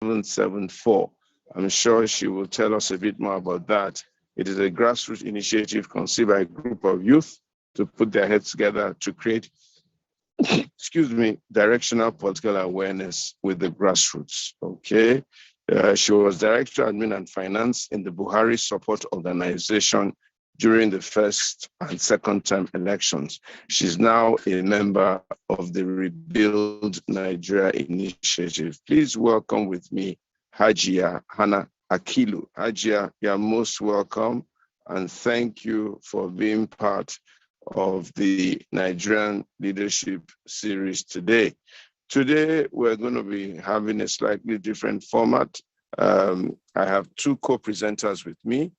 774. I'm sure she will tell us a bit more about that. It is a grassroots initiative conceived by a group of youth to put their heads together to create, excuse me, directional political awareness with the grassroots. Okay. She was Director Admin and Finance in the Buhari Support Organization during the first and second term elections. She's now a member of the Rebuild Nigeria initiative. Please welcome with me Hajia Hannatu Akilu. Hajia, you're most welcome, and thank you for being part of the Nigerian Leadership Series today. Today, we're going to be having a slightly different format. I have two co-presenters with me,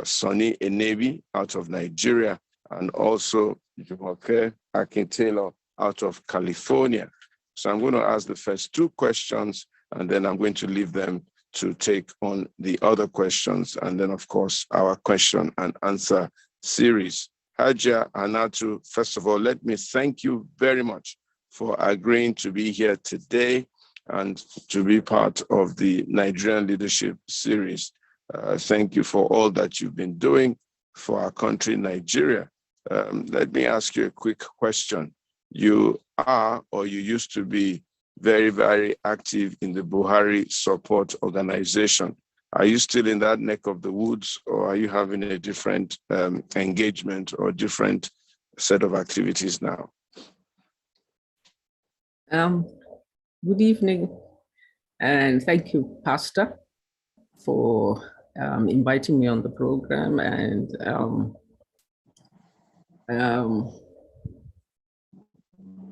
Sonny Enebi out of Nigeria, and also Jumoke Akintelo out of California. So I'm going to ask the first two questions, and then I'm going to leave them to take on the other questions, and then, of course, our question and answer series. Hajia Hannatu, first of all, let me thank you very much for agreeing to be here today and to be part of the Nigerian Leadership Series. Thank you for all that you've been doing for our country, Nigeria. Let me ask you a quick question. You are, or you used to be, very, very active in the Buhari Support Organization. Are you still in that neck of the woods, or are you having a different engagement or different set of activities now? Good evening, and thank you, Pastor, for inviting me on the program. And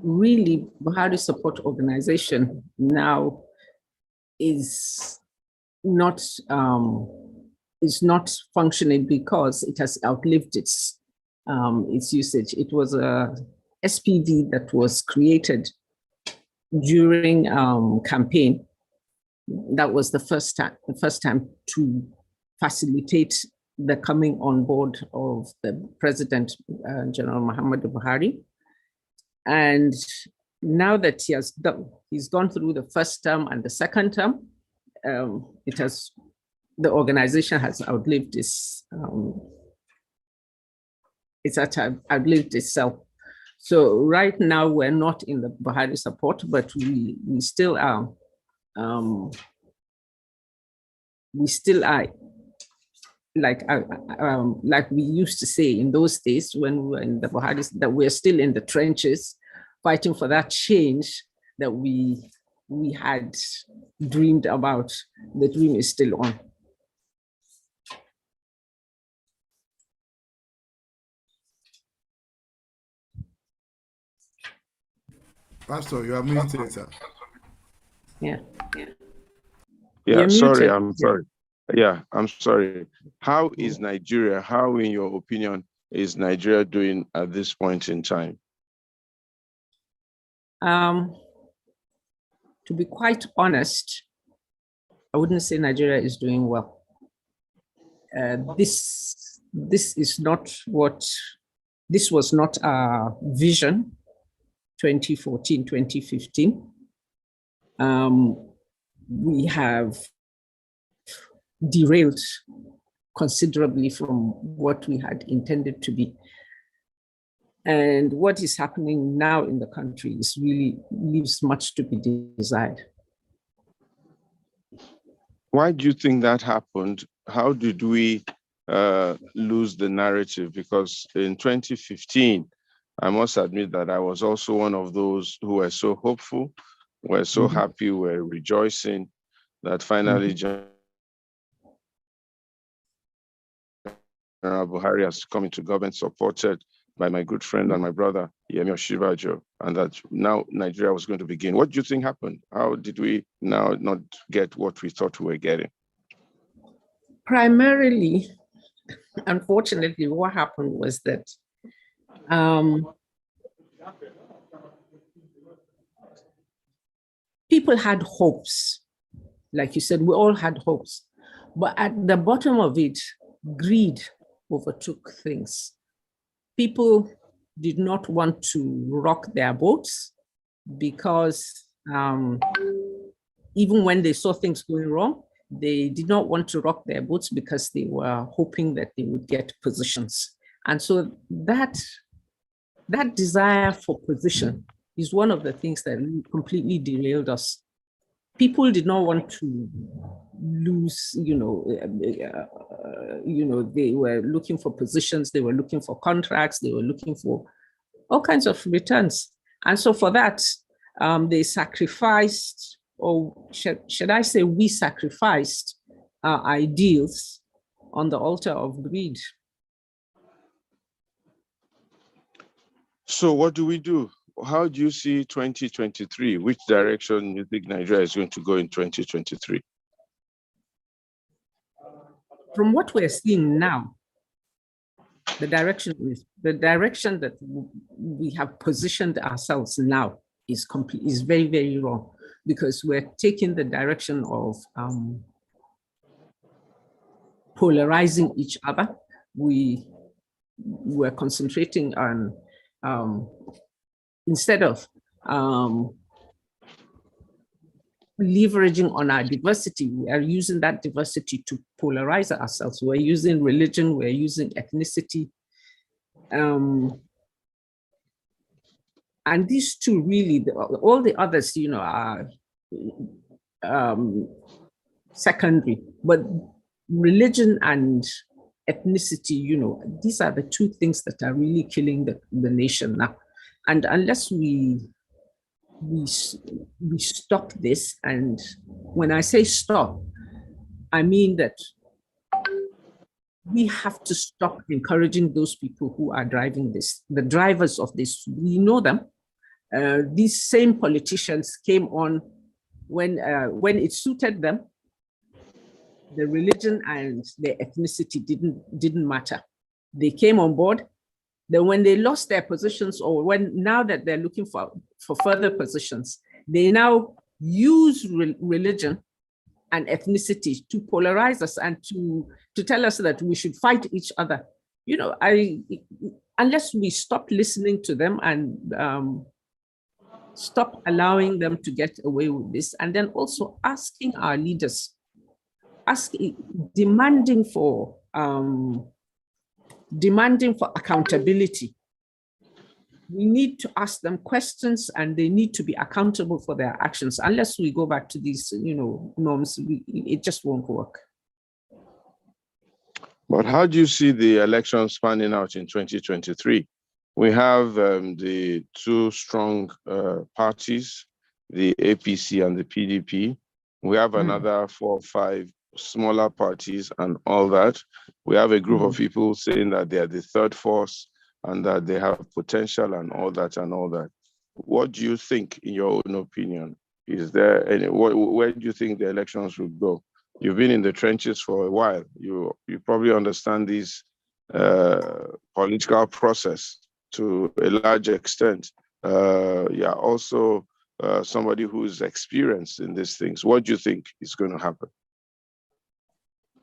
really, Buhari Support Organization now is not functioning because it has outlived its usage. It was a SPV that was created during campaign. That was the first time to facilitate the coming on board of the President, General Muhammadu Buhari. And now that he's gone through the first term and the second term, the organization has outlived outlived itself. So right now we're not in the Buhari support, but we still are. We still are, like we used to say in those days when we were in the Buhari, that we're still in the trenches, fighting for that change that we had dreamed about. The dream is still on. Pastor, you are muted, sir. Yeah. Yeah, sorry, I'm sorry. Yeah, I'm sorry. How is Nigeria, how in your opinion, is Nigeria doing at this point in time? To be quite honest, I wouldn't say Nigeria is doing well. This was not our vision, 2014, 2015. We have derailed considerably from what we had intended to be. And what is happening now in the country is really leaves much to be desired. Why do you think that happened? How did we lose the narrative? Because in 2015, I must admit that I was also one of those who were so hopeful, were so happy, were rejoicing that finally General Buhari has come into government, supported by my good friend and my brother, Yemi Oshibajo, and that now Nigeria was going to begin. What do you think happened? How did we now not get what we thought we were getting? Primarily, unfortunately, what happened was that people had hopes. Like you said, we all had hopes. But at the bottom of it, greed overtook things. People did not want to rock their boats because even when they saw things going wrong, they did not want to rock their boats because they were hoping that they would get positions. And so that desire for position is one of the things that completely derailed us. People did not want to lose, they were looking for positions, they were looking for contracts, they were looking for all kinds of returns. And so for that, they sacrificed, or should I say we sacrificed our ideals on the altar of greed. So what do we do? How do you see 2023? Which direction do you think Nigeria is going to go in 2023? From what we're seeing now, the direction that we have positioned ourselves now is very, very wrong, because we're taking the direction of polarizing each other. We're concentrating on instead of leveraging on our diversity, we are using that diversity to polarize ourselves. We're using religion, we're using ethnicity. And these two really, all the others, are secondary, but religion and ethnicity, these are the two things that are really killing the nation now. And unless we stop this, and when I say stop, I mean that we have to stop encouraging those people who are driving this, the drivers of this. We know them. These same politicians came on when it suited them. The religion and the ethnicity didn't matter. They came on board. Then when they lost their positions, or now that they're looking for further positions, they now use religion and ethnicity to polarize us and to tell us that we should fight each other. Unless we stop listening to them and stop allowing them to get away with this, and then also asking our leaders, demanding for accountability. We need to ask them questions, and they need to be accountable for their actions. Unless we go back to these, norms, it just won't work. But how do you see the elections panning out in 2023? We have the two strong parties, the APC and the PDP. We have another 4 or 5 smaller parties and all that. We have a group of people saying that they are the third force and that they have potential and all that and all that. What do you think, in your own opinion? Is there any, where do you think the elections will go? You've been in the trenches for a while. You probably understand this political process to a large extent. Also somebody who's experienced in these things. What do you think is going to happen?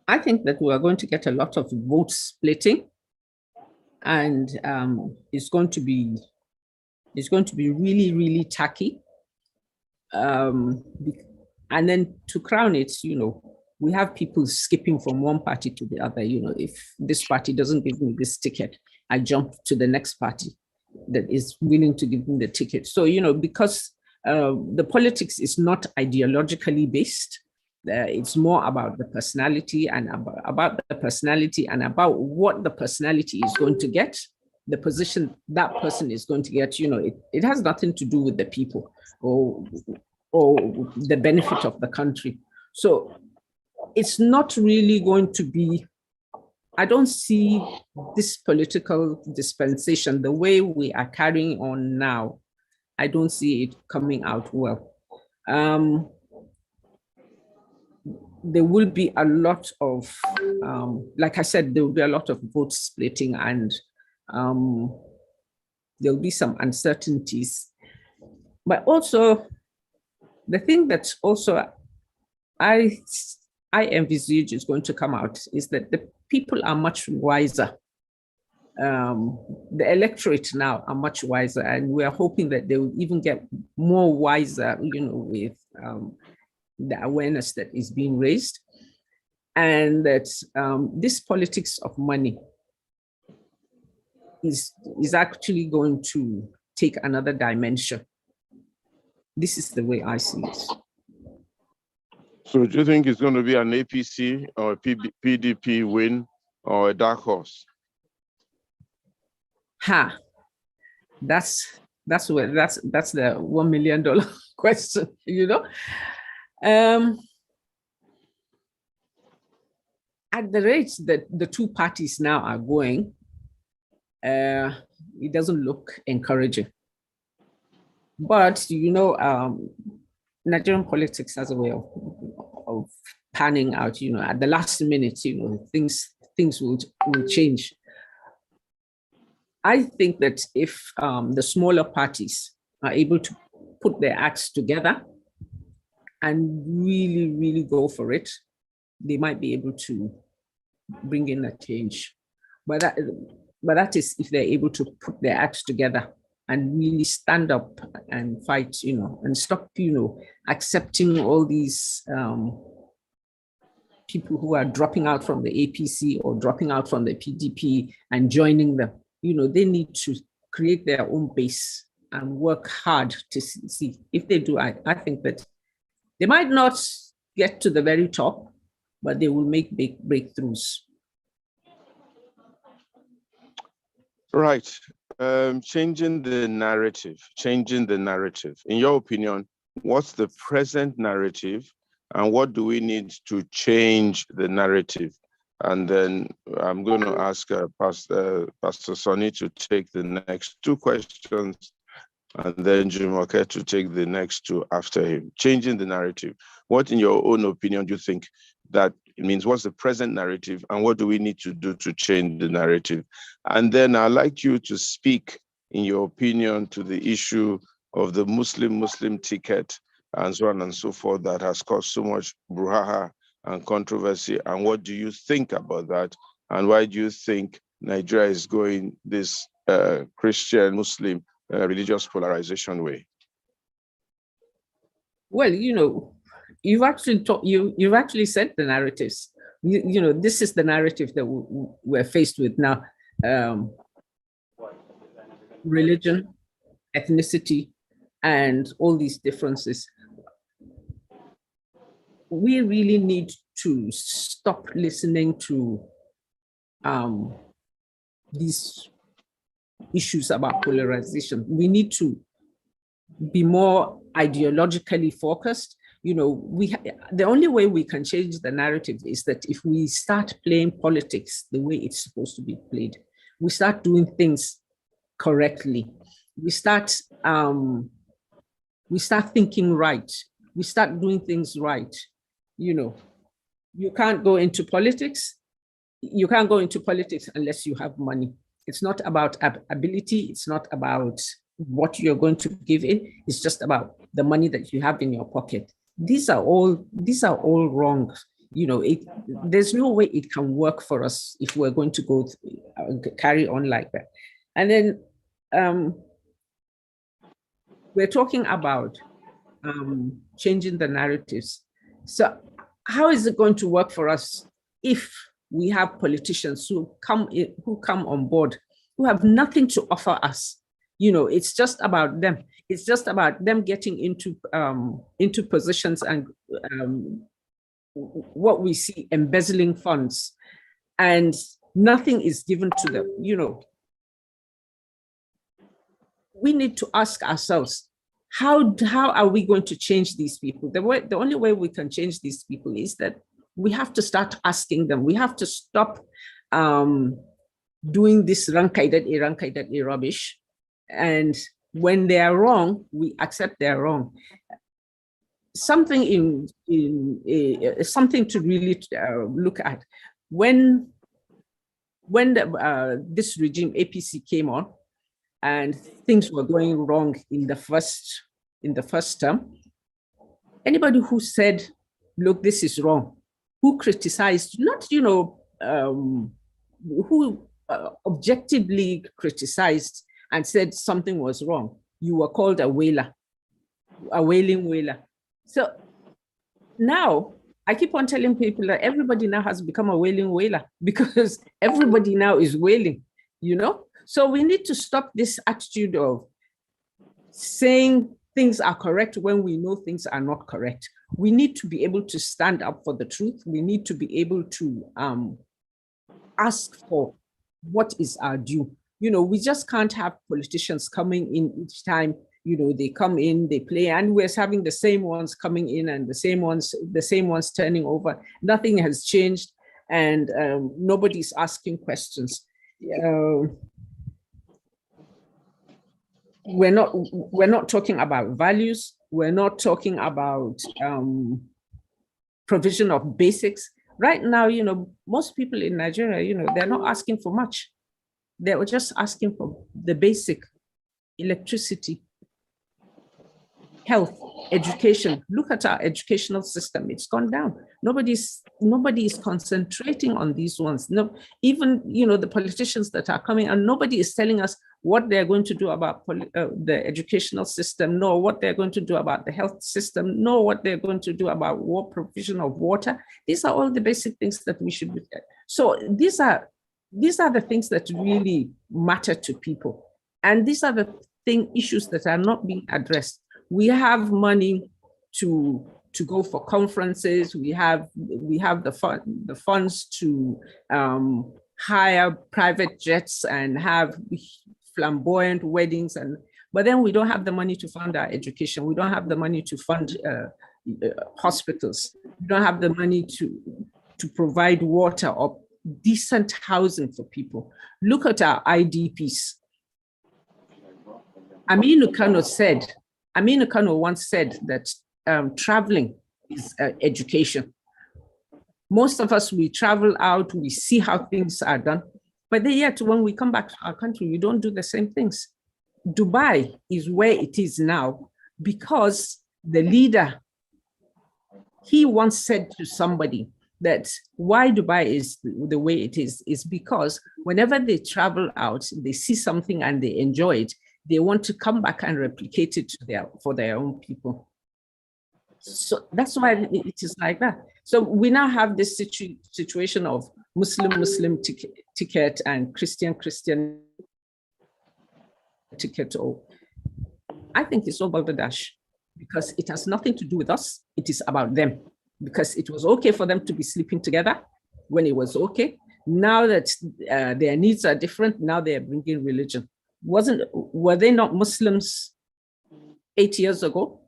I think that we are going to get a lot of vote splitting, and it's going to be really, really tacky. And then to crown it, we have people skipping from one party to the other. If this party doesn't give me this ticket, I jump to the next party that is willing to give me the ticket. So, because the politics is not ideologically based, it's more about the personality and about the personality and about what the personality is going to get, the position that person is going to get. It has nothing to do with the people or the benefit of the country. So it's not really going to be, I don't see this political dispensation, the way we are carrying on now, I don't see it coming out well. There will be a lot of, like I said, there will be a lot of vote splitting, and there'll be some uncertainties. But also, the thing that also I envisage is going to come out is that the people are much wiser. The electorate now are much wiser, and we are hoping that they will even get more wiser, with the awareness that is being raised, and that this politics of money is actually going to take another dimension. This is the way I see it. So do you think it's going to be an APC or a PDP win or a dark horse? That's the $1 million question, you know. At the rate that the two parties now are going, it doesn't look encouraging. But you know, Nigerian politics has a way of panning out. You know, at the last minute, you know, things will change. I think that if the smaller parties are able to put their acts together and really, really go for it, they might be able to bring in a change. But that is if they're able to put their acts together and really stand up and fight, you know, and stop, you know, accepting all these people who are dropping out from the APC or dropping out from the PDP and joining them. You know, they need to create their own base and work hard to see. If they do, I think that they might not get to the very top, but they will make big breakthroughs. Right. Changing the narrative. In your opinion, what's the present narrative and what do we need to change the narrative? And then I'm going to ask Pastor Sonny to take the next two questions and then Jumoke to take the next two after him. Changing the narrative. What, in your own opinion, do you think that it means? What's the present narrative and what do we need to do to change the narrative? And then I'd like you to speak, in your opinion, to the issue of the Muslim ticket and so on and so forth that has caused so much brouhaha and controversy. And what do you think about that? And why do you think Nigeria is going this Christian-Muslim religious polarization way? Well, you know, you've actually said the narratives. You know, this is the narrative that we're faced with now. Religion, ethnicity, and all these differences. We really need to stop listening to these issues about polarization. We need to be more ideologically focused. You know, the only way we can change the narrative is that if we start playing politics the way it's supposed to be played, we start doing things correctly. We start thinking right. We start doing things right. You know, you can't go into politics. You can't go into politics unless you have money. It's not about ability. It's not about what you're going to give in. It's just about the money that you have in your pocket. These are all wrong. You know, there's no way it can work for us if we're going to go carry on like that. And then we're talking about changing the narratives. So how is it going to work for us if we have politicians who come on board, who have nothing to offer us? You know, it's just about them. It's just about them getting into positions and what we see, embezzling funds, and nothing is given to them. You know, we need to ask ourselves, how are we going to change these people? The only way we can change these people is that we have to start asking them. We have to stop doing this rankai rubbish. And when they are wrong, we accept they're wrong. Something something to really look at. When this regime APC came on, and things were going wrong in the first term, anybody who said, "Look, this is wrong," who criticized, not who objectively criticized and said something was wrong, you were called a wailer, a wailing wailer. So now I keep on telling people that everybody now has become a wailing wailer because everybody now is wailing, you know? So we need to stop this attitude of saying things are correct when we know things are not correct. We need to be able to stand up for the truth. We need to be able to ask for what is our due. You know, we just can't have politicians coming in each time. You know, they come in, they play, and we're having the same ones coming in and the same ones turning over. Nothing has changed, and nobody's asking questions. We're not talking about values. We're not talking about provision of basics. Right now, you know, most people in Nigeria, you know, they're not asking for much. They were just asking for the basic: electricity, health, education. Look at our educational system. It's gone down. Nobody is concentrating on these ones. No, even, you know, the politicians that are coming, and nobody is telling us what they're going to do about the educational system, nor what they're going to do about the health system, nor what they're going to do about provision of water. These are all the basic things that we should look at. So these are the things that really matter to people. And these are the issues that are not being addressed. We have money to go for conferences. We have the funds to hire private jets and have flamboyant weddings, but then we don't have the money to fund our education. We don't have the money to fund hospitals. We don't have the money to provide water or decent housing for people. Look at our IDPs. Aminu Kano once said that traveling is education. Most of us, we travel out, we see how things are done, but yet when we come back to our country, we don't do the same things. Dubai is where it is now because the leader, he once said to somebody that why Dubai is the way it is because whenever they travel out, they see something and they enjoy it, they want to come back and replicate it for their own people. So that's why it is like that. So we now have this situation of Muslim ticket and Christian ticket. I think it's all balderdash because it has nothing to do with us. It is about them, because it was okay for them to be sleeping together when it was okay. Now that their needs are different, now they are bringing religion. Were they not Muslims 8 years ago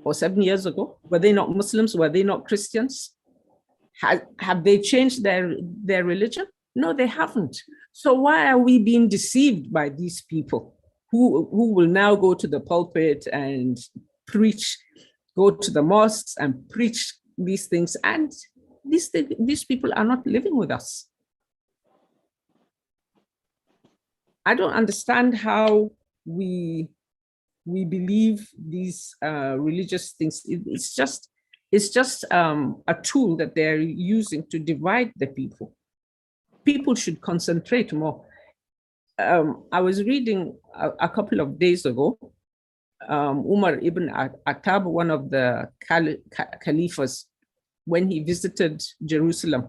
or 7 years ago? Were they not Muslims? Were they not Christians? Have they changed their religion? No, they haven't. So why are we being deceived by these people who will now go to the pulpit and preach, go to the mosques and preach these things? And these people are not living with us. I don't understand how we believe these religious things. It's just a tool that they're using to divide the people. People should concentrate more. I was reading a couple of days ago, Umar ibn Attab, one of the caliphs, when he visited Jerusalem,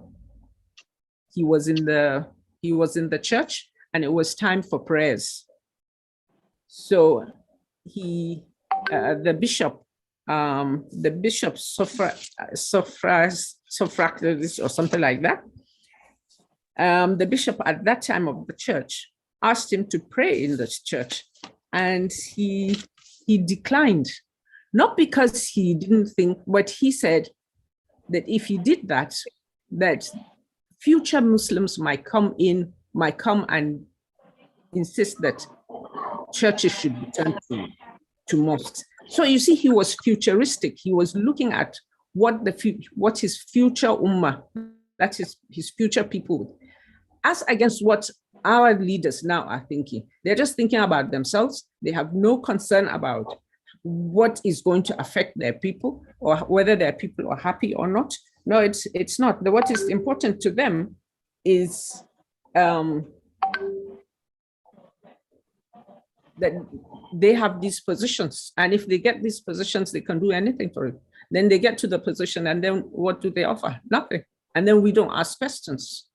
he was in the church and it was time for prayers. So the bishop Sophracles or something like that, the bishop at that time of the church asked him to pray in the church, and he declined, not because he didn't think, but he said that if he did that future Muslims might come and insist that churches should be turned to mosques. So you see, he was futuristic. He was looking at what his future ummah, that is his future people, as against what our leaders now are thinking. They're just thinking about themselves. They have no concern about what is going to affect their people or whether their people are happy or not. No, it's not. What is important to them is that they have these positions, and if they get these positions, they can do anything for it. Then they get to the position, and then what do they offer? Nothing. And then we don't ask questions.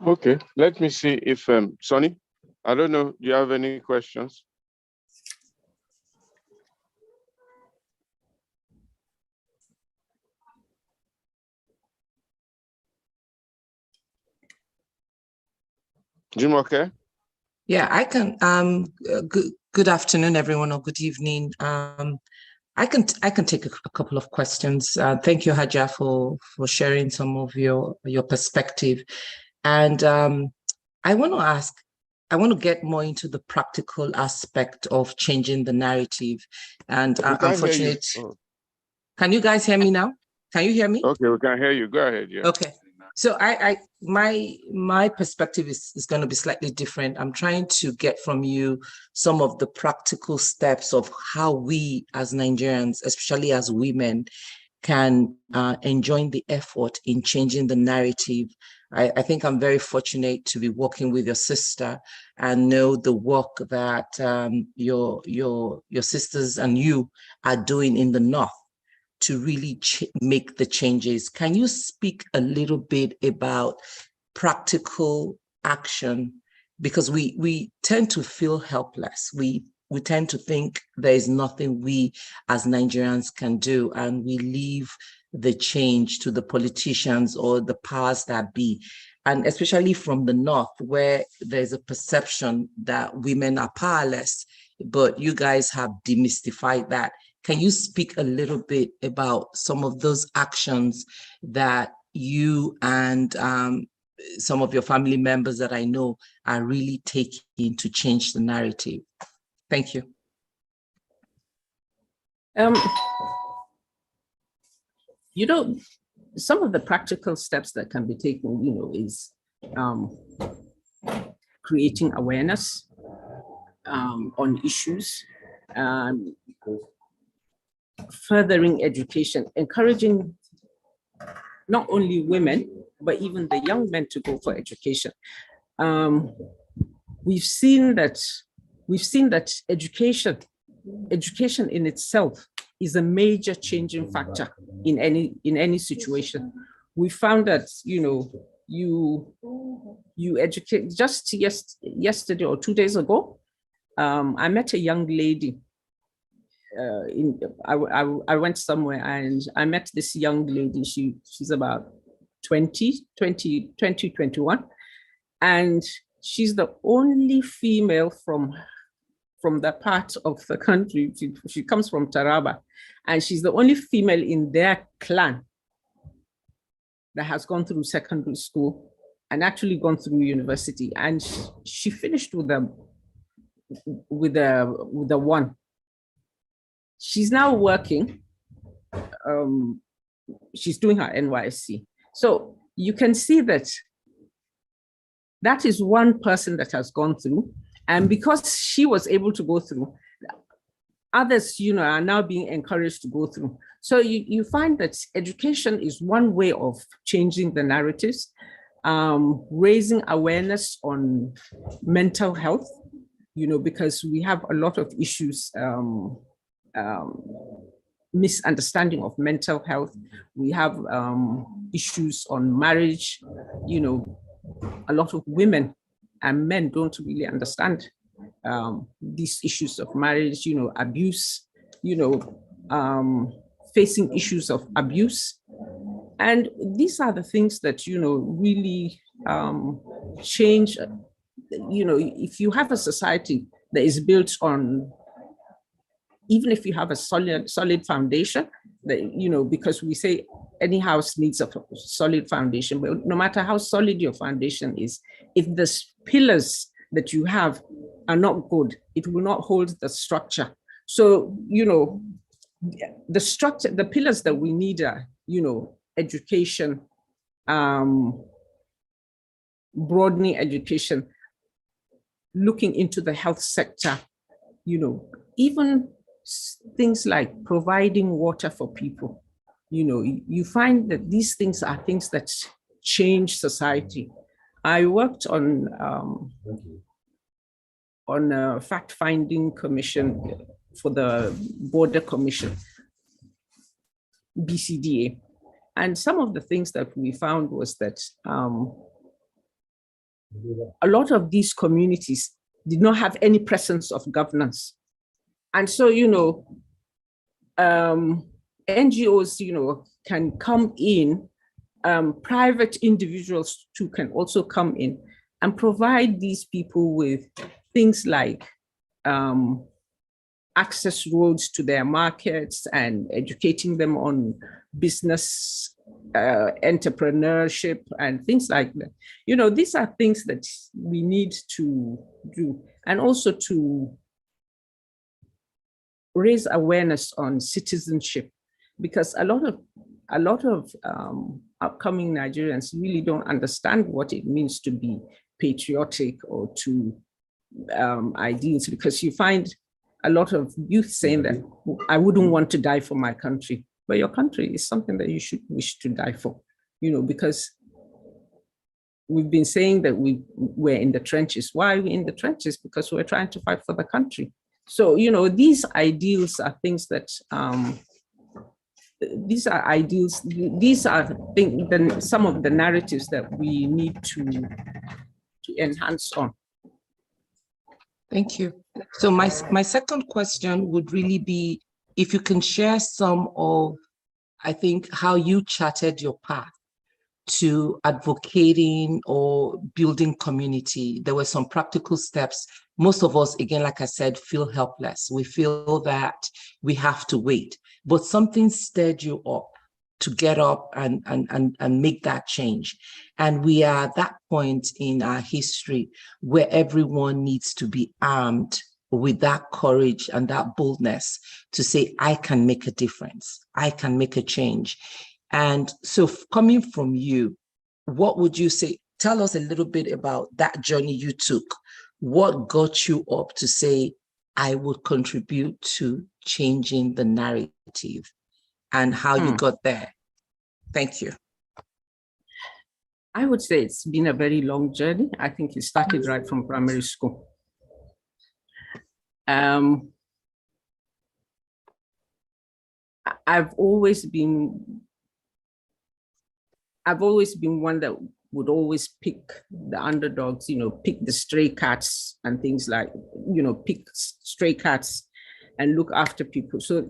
Okay, let me see if, Sonny, I don't know, do you have any questions? Jim, okay? Yeah, I can. Good afternoon, everyone, or good evening. I can take a couple of questions. Thank you, Hajia, for sharing some of your perspective. And I want to ask, I want to get more into the practical aspect of changing the narrative. And unfortunately, can you guys hear me now? Can you hear me? Okay, we can hear you. Go ahead. Yeah. Okay. So my perspective is going to be slightly different. I'm trying to get from you some of the practical steps of how we as Nigerians, especially as women, can enjoy the effort in changing the narrative. I think I'm very fortunate to be working with your sister and know the work that your sisters and you are doing in the North to really make the changes. Can you speak a little bit about practical action? Because we tend to feel helpless. We tend to think there is nothing we as Nigerians can do, and we leave the change to the politicians or the powers that be. And especially from the North, where there's a perception that women are powerless, but you guys have demystified that. Can you speak a little bit about some of those actions that you and some of your family members that I know are really taking to change the narrative? Thank you. Some of the practical steps that can be taken, is creating awareness on issues, furthering education, encouraging not only women, but even the young men to go for education. We've seen that education in itself is a major changing factor in any situation. We found that, you educate. Just yesterday or 2 days ago, I met a young lady. I went somewhere and I met this young lady. She's about 21, and she's the only female from that part of the country. She comes from Taraba, and she's the only female in their clan that has gone through secondary school and actually gone through university. And she finished with a 1. She's now working. She's doing her NYSC. So you can see that is one person that has gone through. And because she was able to go through, others, are now being encouraged to go through. So you find that education is one way of changing the narratives, raising awareness on mental health, because we have a lot of issues, misunderstanding of mental health. We have issues on marriage. A lot of women and men don't really understand these issues of marriage, abuse, facing issues of abuse. And these are the things that, really change. If you have a society that is built on, even if you have a solid foundation, that, because we say any house needs a solid foundation, but no matter how solid your foundation is, if the pillars that you have are not good, it will not hold the structure. So, the structure, the pillars that we need are, education, broadening education, looking into the health sector, even things like providing water for people. You find that these things are things that change society. I worked on a fact-finding commission for the Border Commission, BCDA. And some of the things that we found was that a lot of these communities did not have any presence of governance. And so, NGOs, can come in, private individuals too can also come in and provide these people with things like access roads to their markets and educating them on business, entrepreneurship and things like that. These are things that we need to do, and also to raise awareness on citizenship, because a lot of upcoming Nigerians really don't understand what it means to be patriotic or to ideals, because you find a lot of youth saying that I wouldn't want to die for my country, but your country is something that you should wish to die for, because we've been saying that we're in the trenches. Why are we in the trenches? Because we're trying to fight for the country. So, these ideals are things that, these are ideals, these are some of the narratives that we need to enhance on. Thank you. So my second question would really be if you can share some of, I think, how you charted your path to advocating or building community. There were some practical steps. Most of us, again, like I said, feel helpless. We feel that we have to wait, but something stirred you up to get up and make that change. And we are at that point in our history where everyone needs to be armed with that courage and that boldness to say, I can make a difference. I can make a change. And so coming from you, what would you say? Tell us a little bit about that journey you took. What got you up to say, I would contribute to changing the narrative, and how you got there? Thank you. I would say it's been a very long journey. I think it started right from primary school. I've always been one that would always pick the underdogs, pick the stray cats and things like, pick stray cats and look after people. So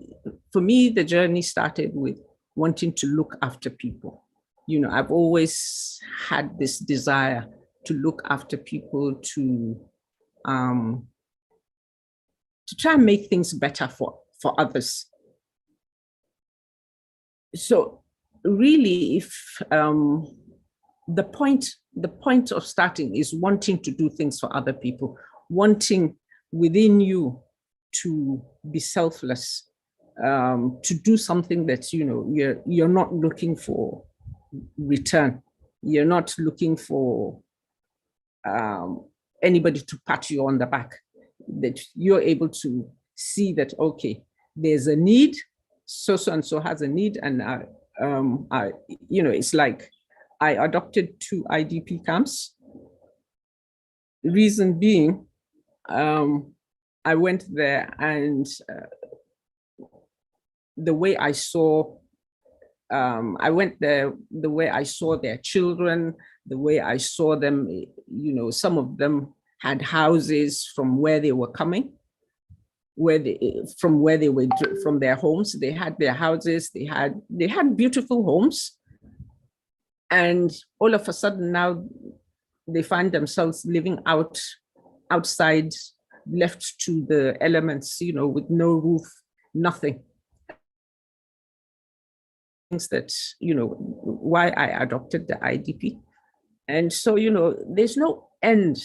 for me, the journey started with wanting to look after people. I've always had this desire to look after people, to try and make things better for others. So really, if the point of starting is wanting to do things for other people, wanting within you to be selfless, to do something that you're not looking for return. You're not looking for anybody to pat you on the back. That you're able to see that, okay, there's a need, so and so has a need, and it's like I adopted 2 IDP camps. The reason being, I went there and the way I saw, I went there, the way I saw their children, the way I saw them, some of them had houses from where they were coming, from their homes. They had their houses, they had beautiful homes. And all of a sudden now they find themselves living outside, left to the elements, with no roof, nothing. Things that, why I adopted the IDP. And so, there's no end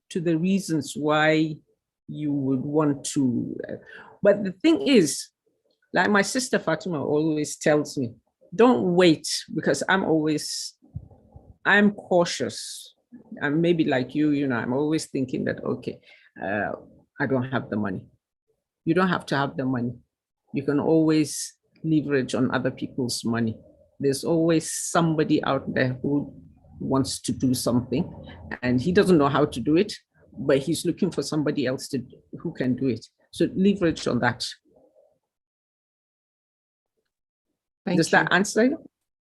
to the reasons why you would want to. But the thing is, like my sister Fatima always tells me, don't wait, because I'm cautious. And maybe like you, I'm always thinking that, okay, I don't have the money. You don't have to have the money. You can always leverage on other people's money. There's always somebody out there who wants to do something and he doesn't know how to do it, but he's looking for somebody else who can do it. So leverage on that. Does that answer you?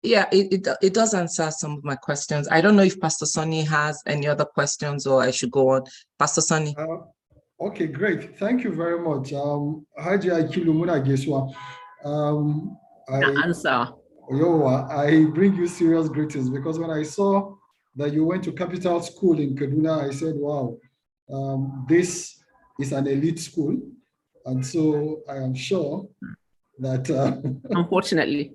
Yeah, it does answer some of my questions. I don't know if Pastor Sonny has any other questions or I should go on. Pastor Sonny. Okay, great. Thank you very much. Hajia Akilu Muna Geswa. I bring you serious greetings because when I saw that you went to Capital School in Kaduna, I said, wow, this is an elite school. And so I am sure that... Unfortunately.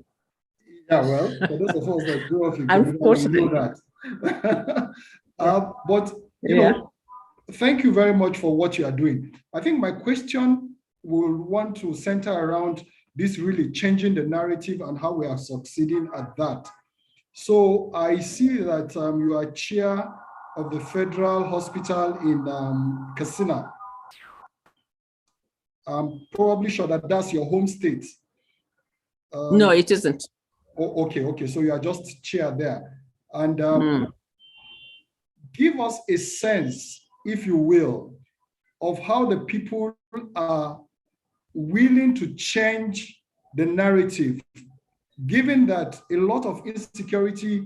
Yeah, well, for those of us that grew up in Kaduna, we know that. But, you know, thank you very much for what you are doing. I think my question will want to center around this really changing the narrative and how we are succeeding at that. So I see that you are chair of the Federal Hospital in Katsina. I'm probably sure that that's your home state. No, it isn't. Oh, okay. So you are just chair there. And give us a sense, if you will, of how the people are willing to change the narrative, given that a lot of insecurity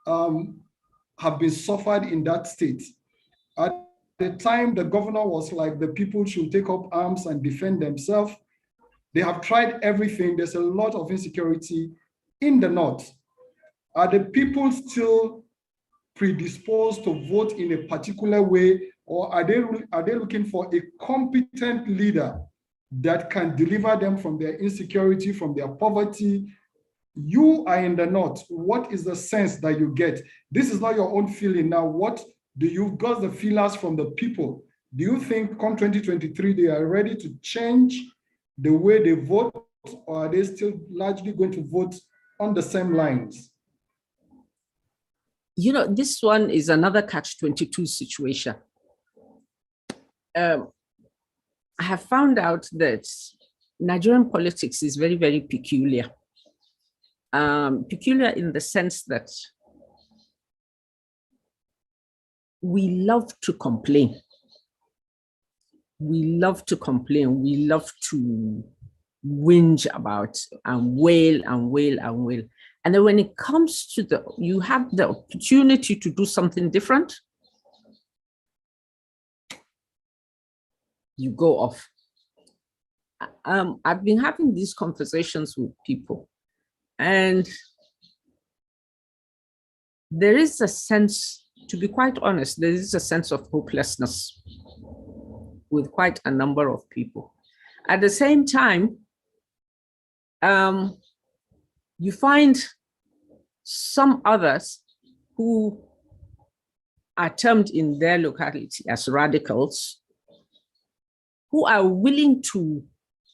have been suffered in that state. At the time, the governor was like, the people should take up arms and defend themselves. They have tried everything. There's a lot of insecurity in the north. Are the people still predisposed to vote in a particular way, or are they looking for a competent leader that can deliver them from their insecurity, from their poverty? You are in the north. What is the sense that you get? This is not your own feeling now. What do you got the feelers from the people? Do you think come 2023 they are ready to change the way they vote, or are they still largely going to vote on the same lines? You know, this one is another catch-22 situation. I have found out that Nigerian politics is very, very peculiar. Peculiar in the sense that we love to complain. We love to complain. We love to whinge about and wail and wail and wail. And then when it comes to you have the opportunity to do something different, you go off. I've been having these conversations with people, and there is a sense, to be quite honest, there is a sense of hopelessness with quite a number of people. At the same time, you find some others who are termed in their locality as radicals, who are willing to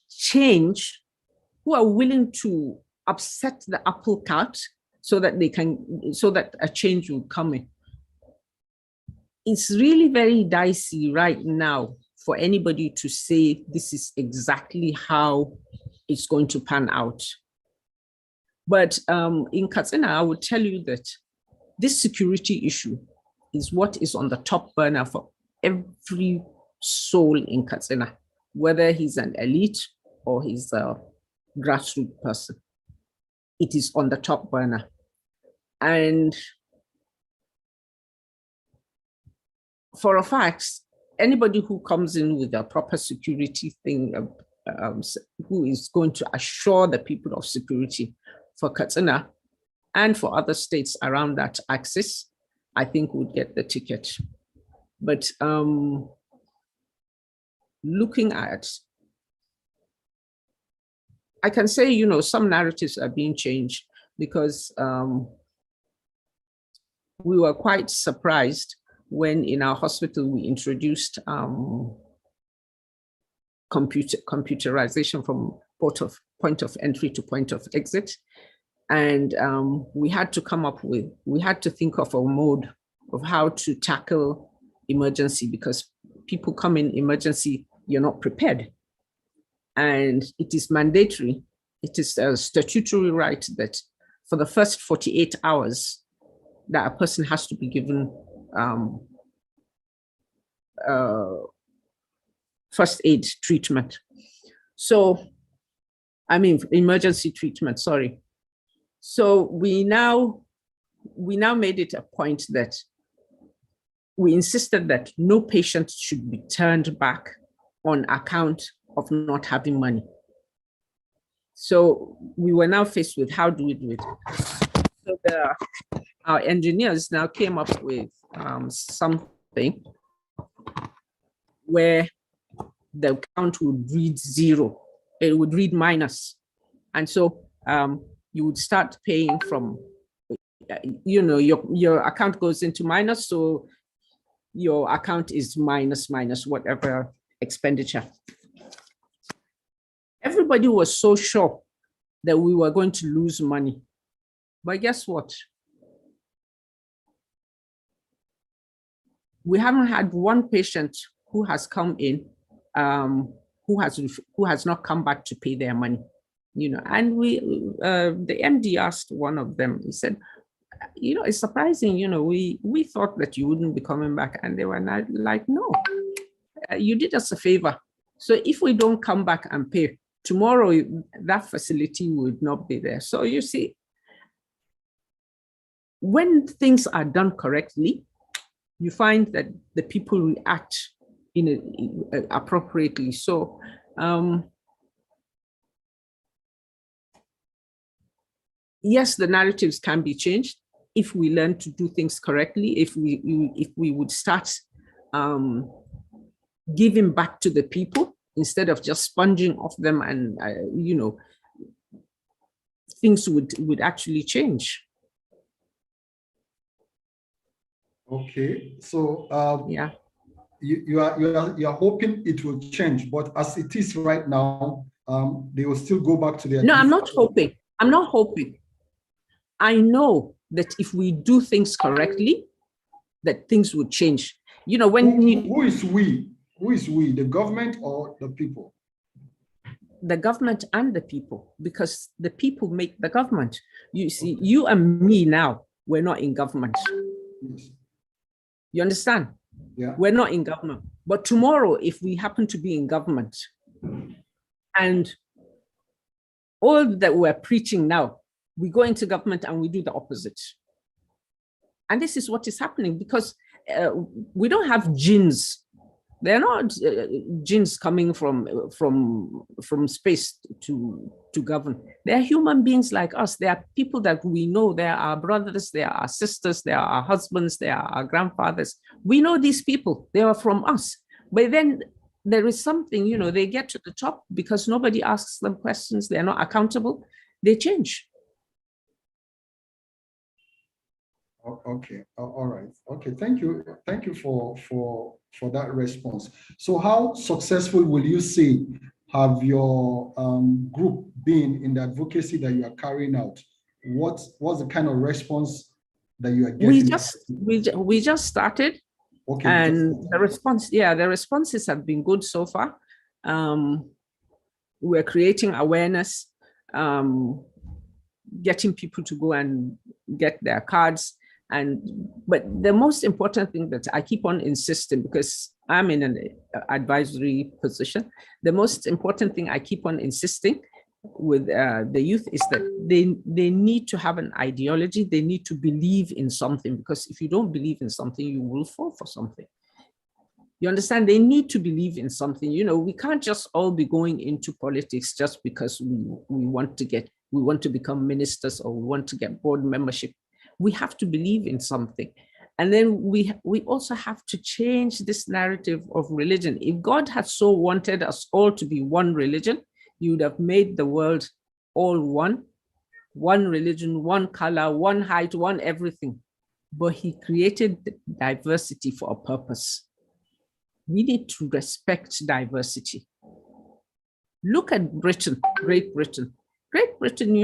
change, who are willing to upset the apple cart so that a change will come in. It's really very dicey right now for anybody to say this is exactly how it's going to pan out. But in Katsina, I would tell you that this security issue is what is on the top burner for every soul in Katsina, whether he's an elite or he's a grassroots person. It is on the top burner. And for a fact, anybody who comes in with a proper security thing, who is going to assure the people of security for Katsina and for other states around that axis, I think would get the ticket. But looking at, I can say, you know, some narratives are being changed because we were quite surprised when in our hospital we introduced computerization from point of entry to point of exit. And we had to think of a mode of how to tackle emergency, because people come in emergency, you're not prepared. And it is mandatory, it is a statutory right that for the first 48 hours that a person has to be given first aid treatment. So, I mean, emergency treatment, sorry. So we now made it a point that we insisted that no patient should be turned back on account of not having money. So we were now faced with how do we do it? So our engineers now came up with something where the account would read zero, it would read minus. And so you would start paying from, your account goes into minus, so your account is minus whatever expenditure. Everybody was so sure that we were going to lose money. But guess what? We haven't had one patient who has come in who has not come back to pay their money. And the MD asked one of them, he said, it's surprising, we thought that you wouldn't be coming back. And they were not like, no, you did us a favor. So if we don't come back and pay, tomorrow that facility would not be there. So you see, when things are done correctly, you find that the people react appropriately. So yes, the narratives can be changed if we learn to do things correctly, if we would start giving back to the people instead of just sponging off them, and things would actually change. Okay, so yeah, you are hoping it will change, but as it is right now, they will still go back to their. No, I'm not hoping. I'm not hoping. I know that if we do things correctly, that things would change. When who is we? Who is we? The government or the people? The government and the people, because the people make the government. You see, you and me now, we're not in government. Yes. You understand? Yeah. We're not in government. But tomorrow, if we happen to be in government and all that we're preaching now, we go into government and we do the opposite. And this is what is happening because we don't have jinns. They're not jinns coming from space to govern. They're human beings like us. They are people that we know. They are our brothers, they are our sisters, they are our husbands, they are our grandfathers. We know these people. They are from us. But then there is something, they get to the top because nobody asks them questions. They're not accountable. They change. Okay. All right. Okay. Thank you. Thank you for that response. So how successful will you say have your group been in the advocacy that you are carrying out? What's the kind of response that you are getting? We just started. Okay. And the responses have been good so far. We're creating awareness, getting people to go and get their cards. But the most important thing that I keep on insisting, because I'm in an advisory position, the most important thing I keep on insisting with the youth is that they need to have an ideology. They need to believe in something, because if you don't believe in something, you will fall for something. You understand? They need to believe in something. We can't just all be going into politics just because we want to become ministers or we want to get board membership. We have to believe in something. And then we also have to change this narrative of religion. If God had so wanted us all to be one religion, he would have made the world all one religion, one color, one height, one everything. But he created diversity for a purpose. We need to respect diversity. Look at Britain, Great Britain. Great Britain,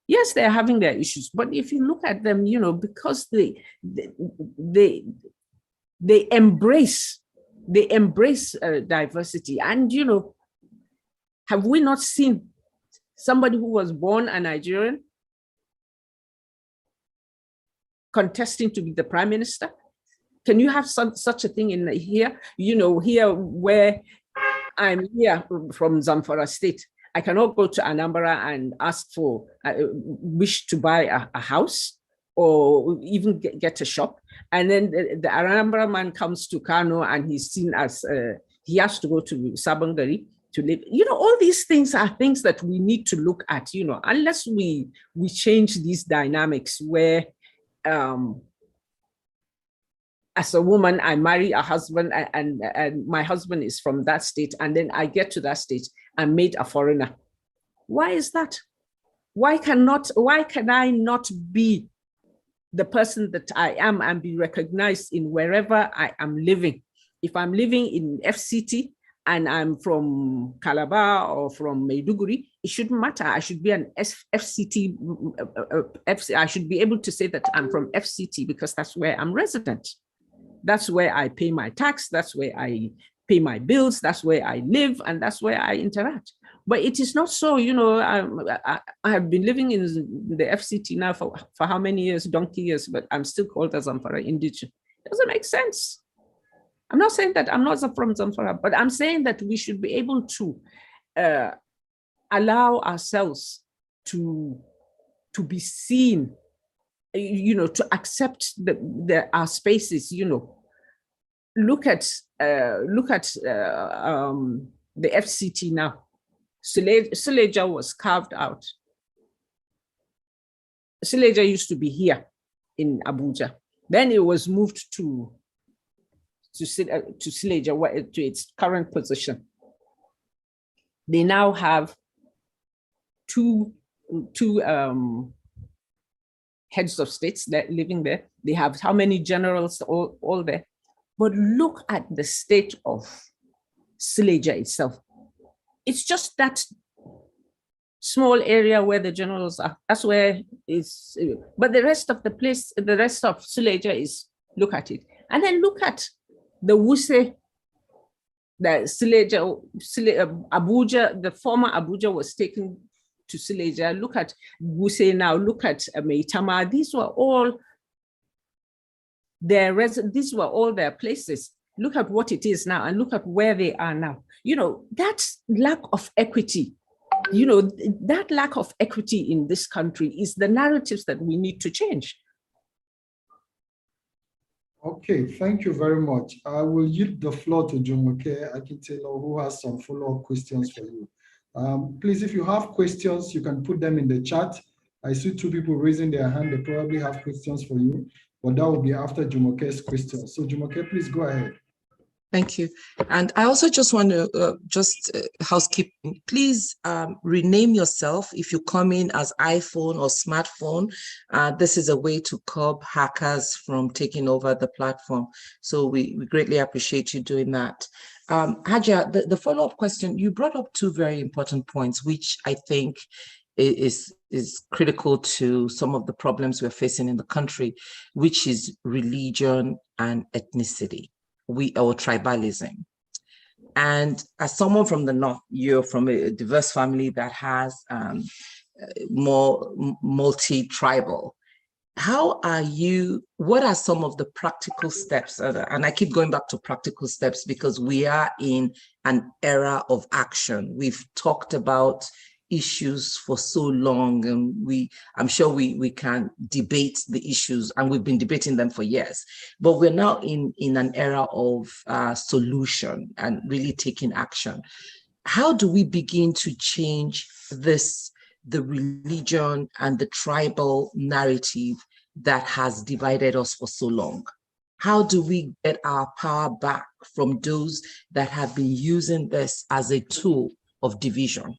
yes, they're having their issues, but if you look at them, because they embrace diversity. And have we not seen somebody who was born a Nigerian contesting to be the prime minister? Can you have such a thing in here? Here where I'm here from Zamfara State. I cannot go to Anambra and ask for, wish to buy a house or even get a shop. And then the Anambra man comes to Kano and he's seen as, he has to go to Sabangari to live. You know, all these things are things that we need to look at, you know, unless we change these dynamics where, as a woman, I marry a husband and my husband is from that state. And then I get to that state and made a foreigner. Why is that? Why can I not be the person that I am and be recognized in wherever I am living? If I'm living in FCT and I'm from Calabar or from Maiduguri, it shouldn't matter. I should be an FCT. I should be able to say that I'm from FCT because that's where I'm resident. That's where I pay my tax. That's where I pay my bills. That's where I live, and that's where I interact. But it is not so, you know, I have been living in the FCT now for how many years, donkey years, but I'm still called as Zamfara indigenous. It doesn't make sense. I'm not saying that I'm not from Zamfara, but I'm saying that we should be able to allow ourselves to be seen, you know, to accept our spaces, you know. Look at the FCT now. Suleja was carved out. Suleja used to be here in Abuja. Then it was moved to Suleja, to its current position. They now have two heads of states that living there. They have how many generals all there. But look at the state of Suleja itself. It's just that small area where the generals are. That's where it's, but the rest of the place, the rest of Suleja is, look at it. And then look at the Wuse, the Suleja, Abuja, the former Abuja was taken to Suleja. Look at Wuse now, look at Meitama. These were all their places. Look at what it is now and look at where they are now. You know, that lack of equity, you know, that lack of equity in this country is the narratives that we need to change. Okay, thank you very much. I will yield the floor to Jumoke Akitelo, who has some follow-up questions for you. Please, if you have questions, you can put them in the chat. I see two people raising their hand. They probably have questions for you, but that will be after Jumoke's questions. So Jumoke, please go ahead. Thank you. And I also just want to housekeeping, please rename yourself if you come in as iPhone or smartphone. This is a way to curb hackers from taking over the platform. So we greatly appreciate you doing that. Hajia, the follow-up question, you brought up two very important points, which I think is critical to some of the problems we're facing in the country, which is religion and ethnicity. Or tribalism. And as someone from the North, you're from a diverse family that has more multi-tribal. What are some of the practical steps? And I keep going back to practical steps because we are in an era of action. We've talked about issues for so long, and I'm sure we can debate the issues, and we've been debating them for years, but we're now in an era of solution and really taking action. How do we begin to change the religion and the tribal narrative that has divided us for so long? How do we get our power back from those that have been using this as a tool of division?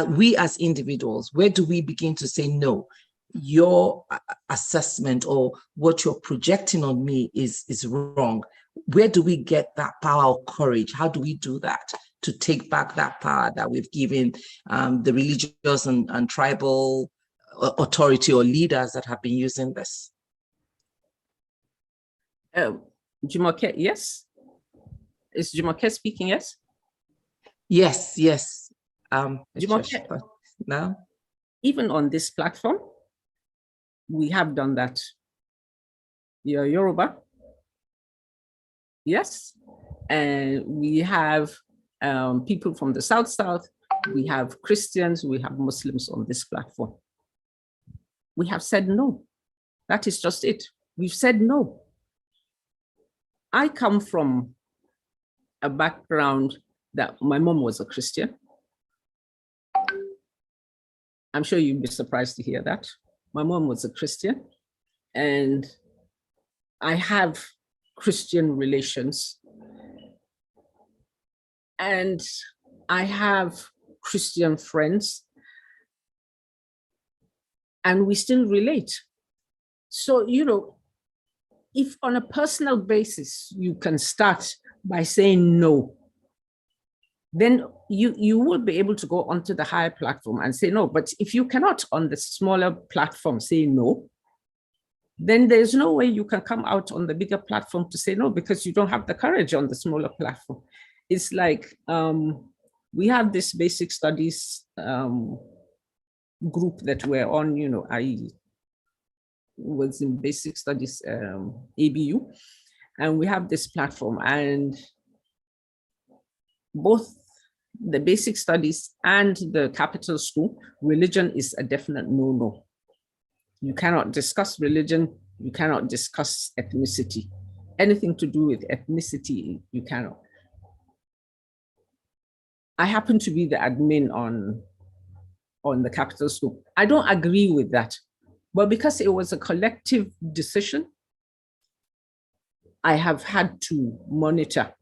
We as individuals, where do we begin to say, no, your assessment or what you're projecting on me is wrong? Where do we get that power or courage? How do we do that to take back that power that we've given the religious and tribal authority or leaders that have been using this? Jumoke, yes? Is Jumoke speaking, yes? Yes. Jumoke, no? Even on this platform, we have done that. You're Yoruba. Yes. And we have people from the South, we have Christians, we have Muslims on this platform. We have said no. That is just it. We've said no. I come from a background that my mom was a Christian. I'm sure you'd be surprised to hear that. My mom was a Christian, and I have Christian relations, and I have Christian friends, and we still relate. So, you know, if on a personal basis, you can start by saying no, then you will be able to go onto the higher platform and say no. But if you cannot on the smaller platform say no, then there's no way you can come out on the bigger platform to say no, because you don't have the courage on the smaller platform. It's like we have this basic studies group that we're on, you know, I was in basic studies ABU, and we have this platform, and both the basic studies and the capital school, religion is a definite no-no. You cannot discuss religion, you cannot discuss ethnicity. Anything to do with ethnicity, you cannot. I happen to be the admin on the capital school. I don't agree with that, but because it was a collective decision, I have had to monitor.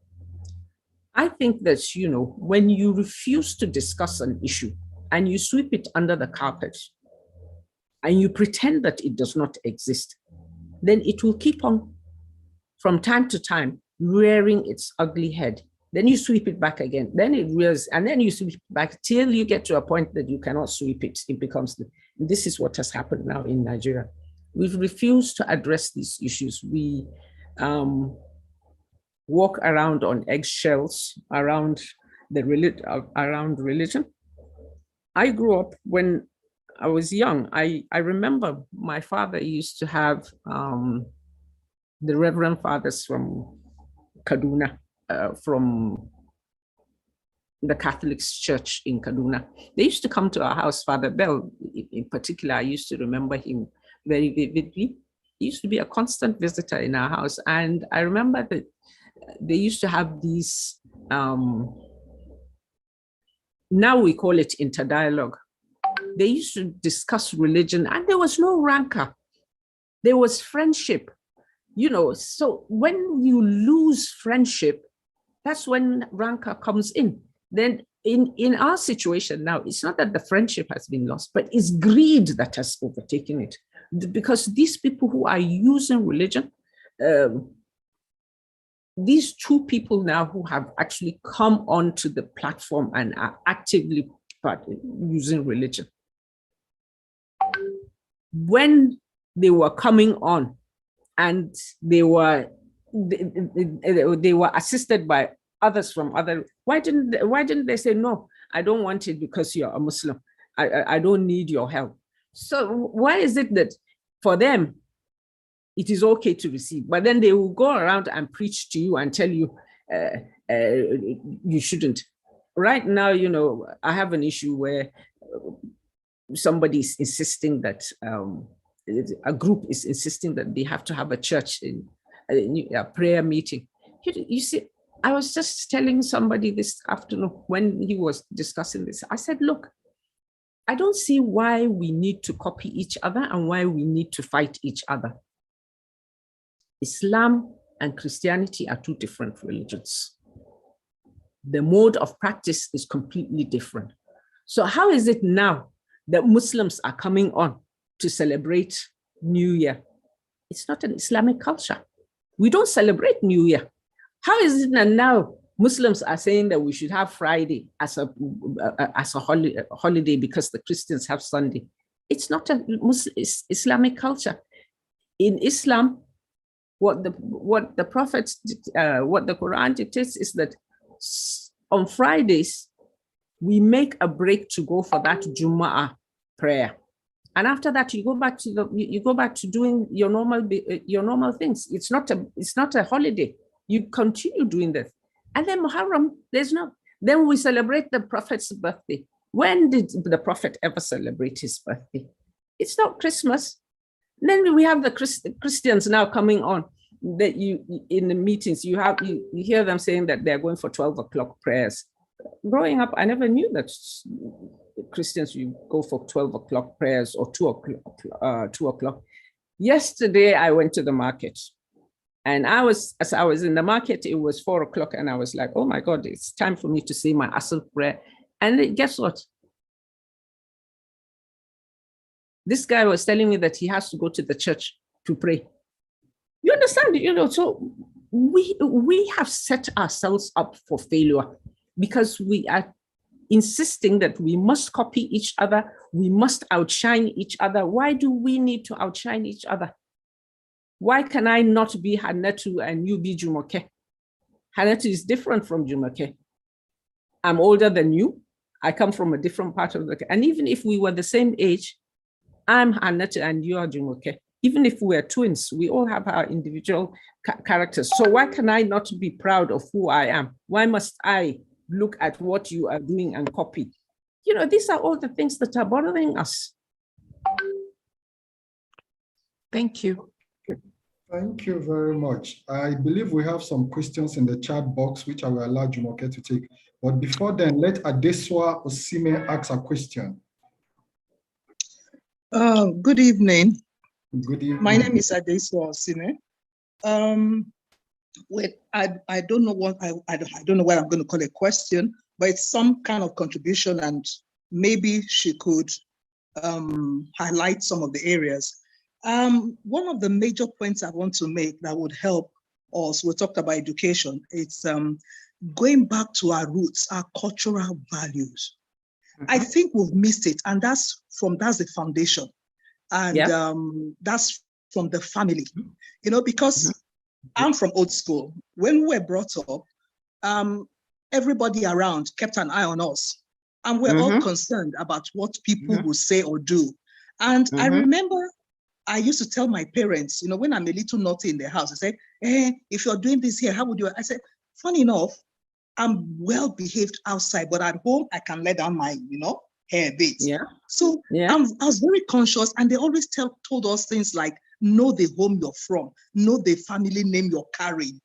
I think that, you know, when you refuse to discuss an issue and you sweep it under the carpet and you pretend that it does not exist, then it will keep on, from time to time, rearing its ugly head. Then you sweep it back again, then it rears, and then you sweep it back till you get to a point that you cannot sweep it. It becomes, this is what has happened now in Nigeria. We've refused to address these issues. We walk around on eggshells around religion. I grew up, when I was young, I remember my father used to have the Reverend Fathers from Kaduna, from the Catholic Church in Kaduna. They used to come to our house. Father Bell, in particular, I used to remember him very vividly. He used to be a constant visitor in our house. And I remember that they used to have these, now we call it interdialogue. They used to discuss religion, and there was no rancor. There was friendship, you know. So when you lose friendship, that's when rancor comes in. Then in our situation now, it's not that the friendship has been lost, but it's greed that has overtaken it. Because these people who are using religion, these two people now who have actually come onto the platform and are actively using religion, when they were coming on and they were assisted by others from other, why didn't they say, no, I don't want it because you're a Muslim, I don't need your help? So why is it that for them it is okay to receive, but then they will go around and preach to you and tell you you shouldn't? Right now, you know, I have an issue where somebody is insisting that a group is insisting that they have to have a church in a prayer meeting. You see, I was just telling somebody this afternoon when he was discussing this. I said, look, I don't see why we need to copy each other and why we need to fight each other. Islam and Christianity are two different religions. The mode of practice is completely different. So how is it now that Muslims are coming on to celebrate New Year? It's not an Islamic culture. We don't celebrate New Year. How is it that now Muslims are saying that we should have Friday as a holiday because the Christians have Sunday? It's not a Islamic culture. In Islam, what the Quran dictates is that on Fridays we make a break to go for that Jumu'ah prayer, and after that you go back to doing your normal things. It's not a holiday. You continue doing that. And then Muharram, Then we celebrate the prophet's birthday. When did the prophet ever celebrate his birthday? It's not Christmas. Then we have the Christians now coming on. That you in the meetings you hear them saying that they're going for 12 o'clock prayers. Growing up, I never knew that Christians you go for 12 o'clock prayers or 2 o'clock. Yesterday I went to the market, and as I was in the market, it was 4 o'clock, and I was like, oh my God, it's time for me to say my Asr prayer. And guess what? This guy was telling me that he has to go to the church to pray. You understand? So we have set ourselves up for failure because we are insisting that we must copy each other. We must outshine each other. Why do we need to outshine each other? Why can I not be Hannatu and you be Jumoke? Hannatu is different from Jumoke. I'm older than you. I come from a different part of and even if we were the same age, I'm Hannatu and you are Jumoke. Even if we're twins, we all have our individual characters. So why can I not be proud of who I am? Why must I look at what you are doing and copy? These are all the things that are bothering us. Thank you. Thank you very much. I believe we have some questions in the chat box, which I will allow Jumoke to take. But before then, let Adeswa Osime ask a question. Good evening. Good evening. My name is Adeswa Osime. I don't know what I don't know what I'm going to call a question, but it's some kind of contribution, and maybe she could highlight some of the areas. One of the major points I want to make that would help us, we talked about education, it's going back to our roots, our cultural values. I think we've missed it, and that's the foundation. And that's from the family, because I'm from old school. When we were brought up, everybody around kept an eye on us, and we're all concerned about what people will say or do. And I remember I used to tell my parents, when I'm a little naughty in the house, I say, if you're doing this here, how would you? I said, funny enough, I'm well behaved outside, but at home I can let down my, hair bit. Yeah. So I was very conscious, and they always told us things like, know the home you're from, know the family name you're carrying.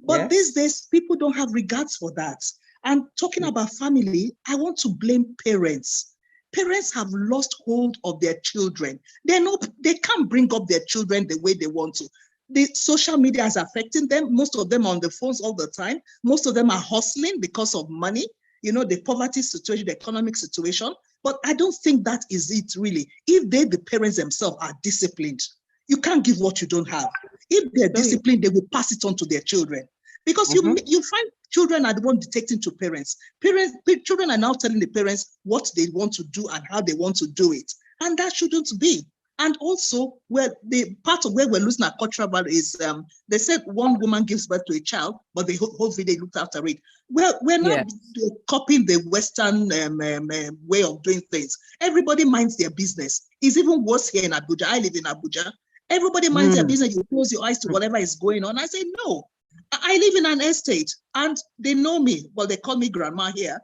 But these days, people don't have regards for that. And talking about family, I want to blame parents. Parents have lost hold of their children. They can't bring up their children the way they want to. The social media is affecting them. Most of them are on the phones all the time. Most of them are hustling because of money, the poverty situation, the economic situation. But I don't think that is it really. If the parents themselves are disciplined, you can't give what you don't have. If they're disciplined, they will pass it on to their children. Because you find children are the one dictating to parents. Children are now telling the parents what they want to do and how they want to do it. And that shouldn't be. And also, the part of where we're losing our cultural value is, they said one woman gives birth to a child, but the whole video looked after it. Well, we're not copying the Western way of doing things. Everybody minds their business. It's even worse here in Abuja. I live in Abuja. Everybody minds their business. You close your eyes to whatever is going on. I say, no. I live in an estate, and they know me. Well, they call me grandma here.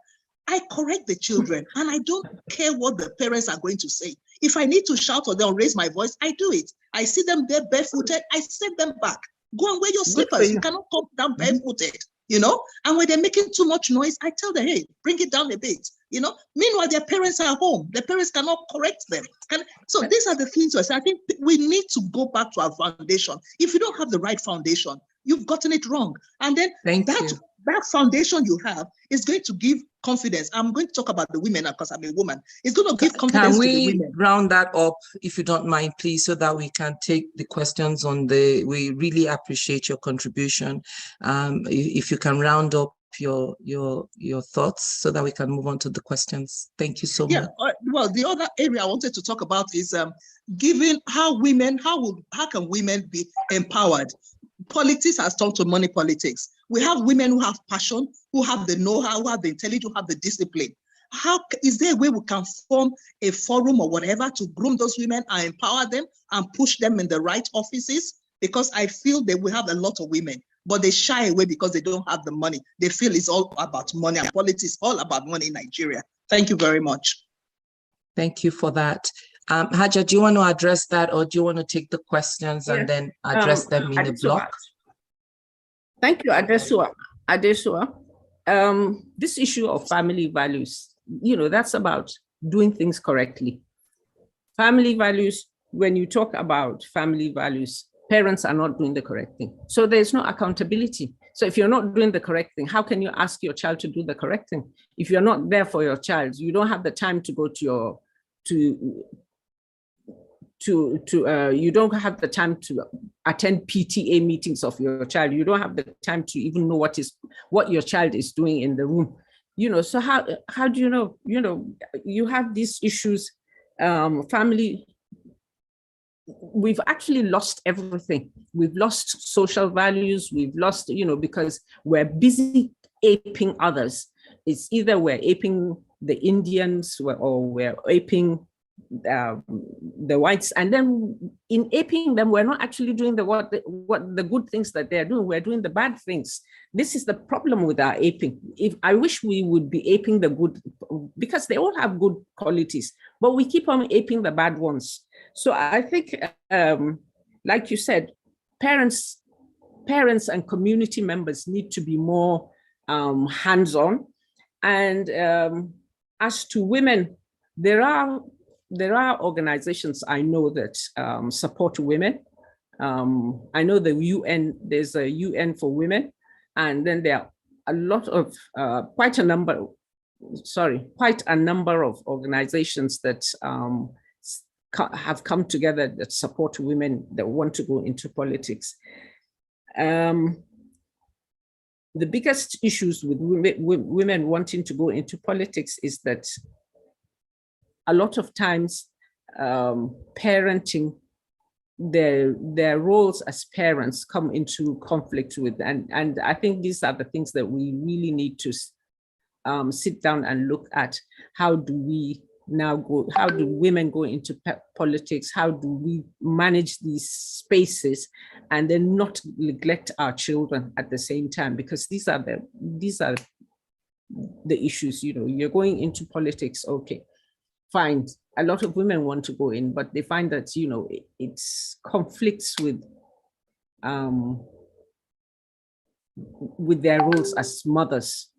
I correct the children, and I don't care what the parents are going to say. If I need to shout or they'll raise my voice, I do it. I see them there barefooted, I send them back. Go and wear your slippers. You cannot come down barefooted, And when they're making too much noise, I tell them, hey, bring it down a bit, Meanwhile, their parents are home. The parents cannot correct them. So these are the things I think we need to go back to our foundation. If you don't have the right foundation, you've gotten it wrong. And then that foundation you have is going to give confidence. I'm going to talk about the women because I'm a woman. It's going to give confidence to the women. Can we round that up, if you don't mind, please, so that we can take the questions we really appreciate your contribution. If you can round up your thoughts so that we can move on to the questions. Thank you so much. Well, the other area I wanted to talk about is given how can women be empowered? Politics has turned to money politics. We have women who have passion, who have the know-how, who have the intelligence, who have the discipline. Is there a way we can form a forum or whatever to groom those women and empower them and push them in the right offices? Because I feel that we have a lot of women but they shy away because they don't have the money. They feel it's all about money, and politics all about money in Nigeria. Thank you very much. Thank you for that. Hajia, do you want to address that, or do you want to take the questions and then address them in a block? Thank you, Adesua. This issue of family values, that's about doing things correctly. Family values, when you talk about family values, parents are not doing the correct thing. So there's no accountability. So if you're not doing the correct thing, how can you ask your child to do the correct thing? If you're not there for your child, you don't have the time to go to you don't have the time to attend PTA meetings of your child. You don't have the time to even know what your child is doing in the room. So how do you know? You have these issues, family. We've actually lost everything. We've lost social values. We've lost, because we're busy aping others. It's either we're aping the Indians or we're aping the whites, and then in aping them, we're not actually doing what the good things that they're doing. We're doing the bad things. This is the problem with our aping. I wish we would be aping the good, because they all have good qualities, but we keep on aping the bad ones. So I think, like you said, parents and community members need to be more hands-on. And as to women, there are organizations I know that support women. I know the UN, there's a UN for women, and then there are a lot of, quite a number of organizations that have come together that support women that want to go into politics. The biggest issues with women wanting to go into politics is that a lot of times parenting, their roles as parents come into conflict with, and I think these are the things that we really need to sit down and look at. How do women go into politics? How do we manage these spaces and then not neglect our children at the same time? Because these are the issues. You're going into politics, okay, fine. A lot of women want to go in, but they find that it conflicts with their roles as mothers.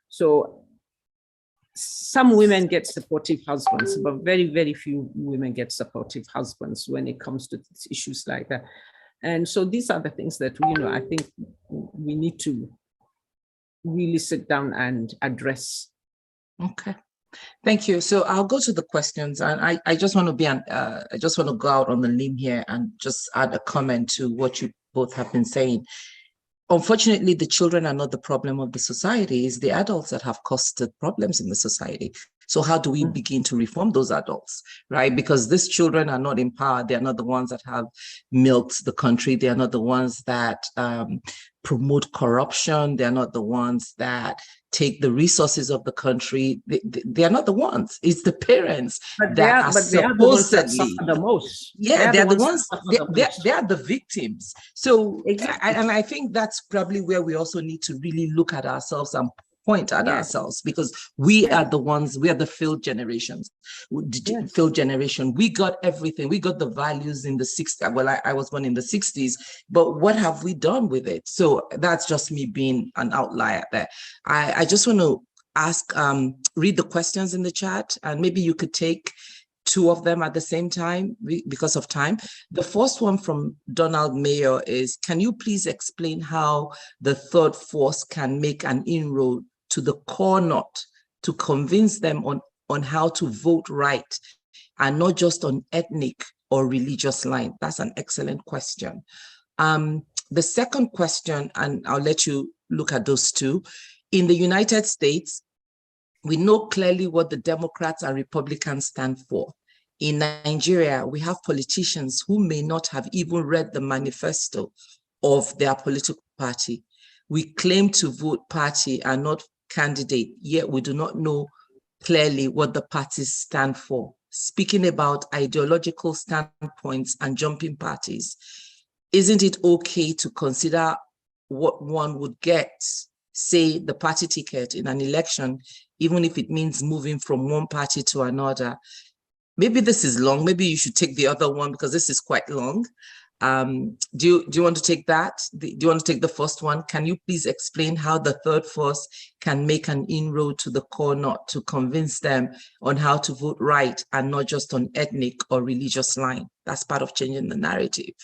So some women get supportive husbands, but very, very few women get supportive husbands when it comes to issues like that. And so these are the things that I think we need to really sit down and address. Okay. Thank you. So I'll go to the questions, and I just want to I just want to go out on the limb here and just add a comment to what you both have been saying. Unfortunately, the children are not the problem of the society. It's the adults that have caused the problems in the society. So how do we begin to reform those adults, right? Because these children are not in power. They are not the ones that have milked the country. They are not the ones that promote corruption. They are not the ones that take the resources of the country. They are not the ones. It's the parents that are supposedly the most. Yeah, they're the ones. They are the victims. So, exactly. And I think that's probably where we also need to really look at ourselves and point at ourselves, because we are the ones. We are the failed generations. Failed generation. We got everything. We got the values in the 60s. Well, I was born in the 60s, but what have we done with it? So that's just me being an outlier there. I just want to ask, read the questions in the chat, and maybe you could take two of them at the same time because of time. The first one from Donald Mayer is, can you please explain how the third force can make an inroad to the core knot to convince them on how to vote right, and not just on ethnic or religious line? That's an excellent question. The second question, and I'll let you look at those two. In the United States, we know clearly what the Democrats and Republicans stand for. In Nigeria, we have politicians who may not have even read the manifesto of their political party. We claim to vote party and not candidate, yet we do not know clearly what the parties stand for. Speaking about ideological standpoints and jumping parties, isn't it okay to consider what one would get, say, the party ticket in an election, even if it means moving from one party to another. Maybe this is long. Maybe you should take the other one because this is quite long. Do you want to take that? Do you want to take the first one? Can you please explain how the third force can make an inroad to the core North to convince them on how to vote right and not just on ethnic or religious line? That's part of changing the narrative.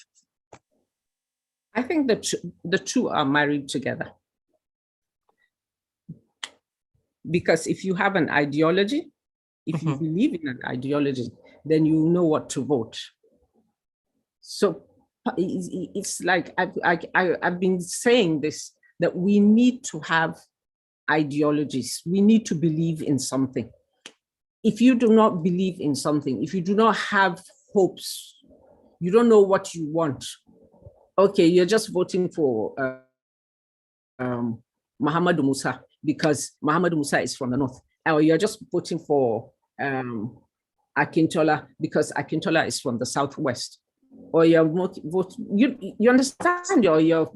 I think that the two are married together. Because if you have an ideology, if you believe in an ideology, then you know what to vote. So it's like I've been saying this, that we need to have ideologies. We need to believe in something. If you do not believe in something, if you do not have hopes, you don't know what you want. Okay, you're just voting for Muhammadu Musa because Muhammadu Musa is from the north, or you're just voting for Akintola because Akintola is from the southwest, or you're you understand, or you're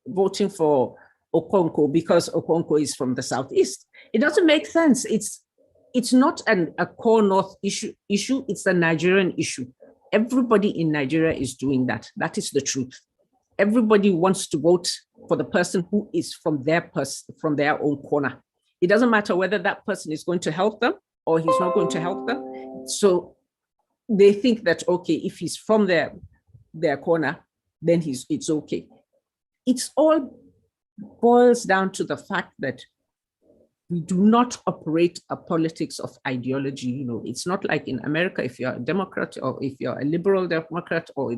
voting for Okonkwo because Okonkwo is from the southeast. It doesn't make sense. It's not a core north issue. It's a Nigerian issue. Everybody in Nigeria is doing that. That is the truth. Everybody wants to vote for the person who is from their own corner. It doesn't matter whether that person is going to help them or he's not going to help them. So they think that, okay, if he's from their corner, then it's okay. It's all boils down to the fact that we do not operate a politics of ideology. You know, it's not like in America, if you're a Democrat or if you're a liberal Democrat, or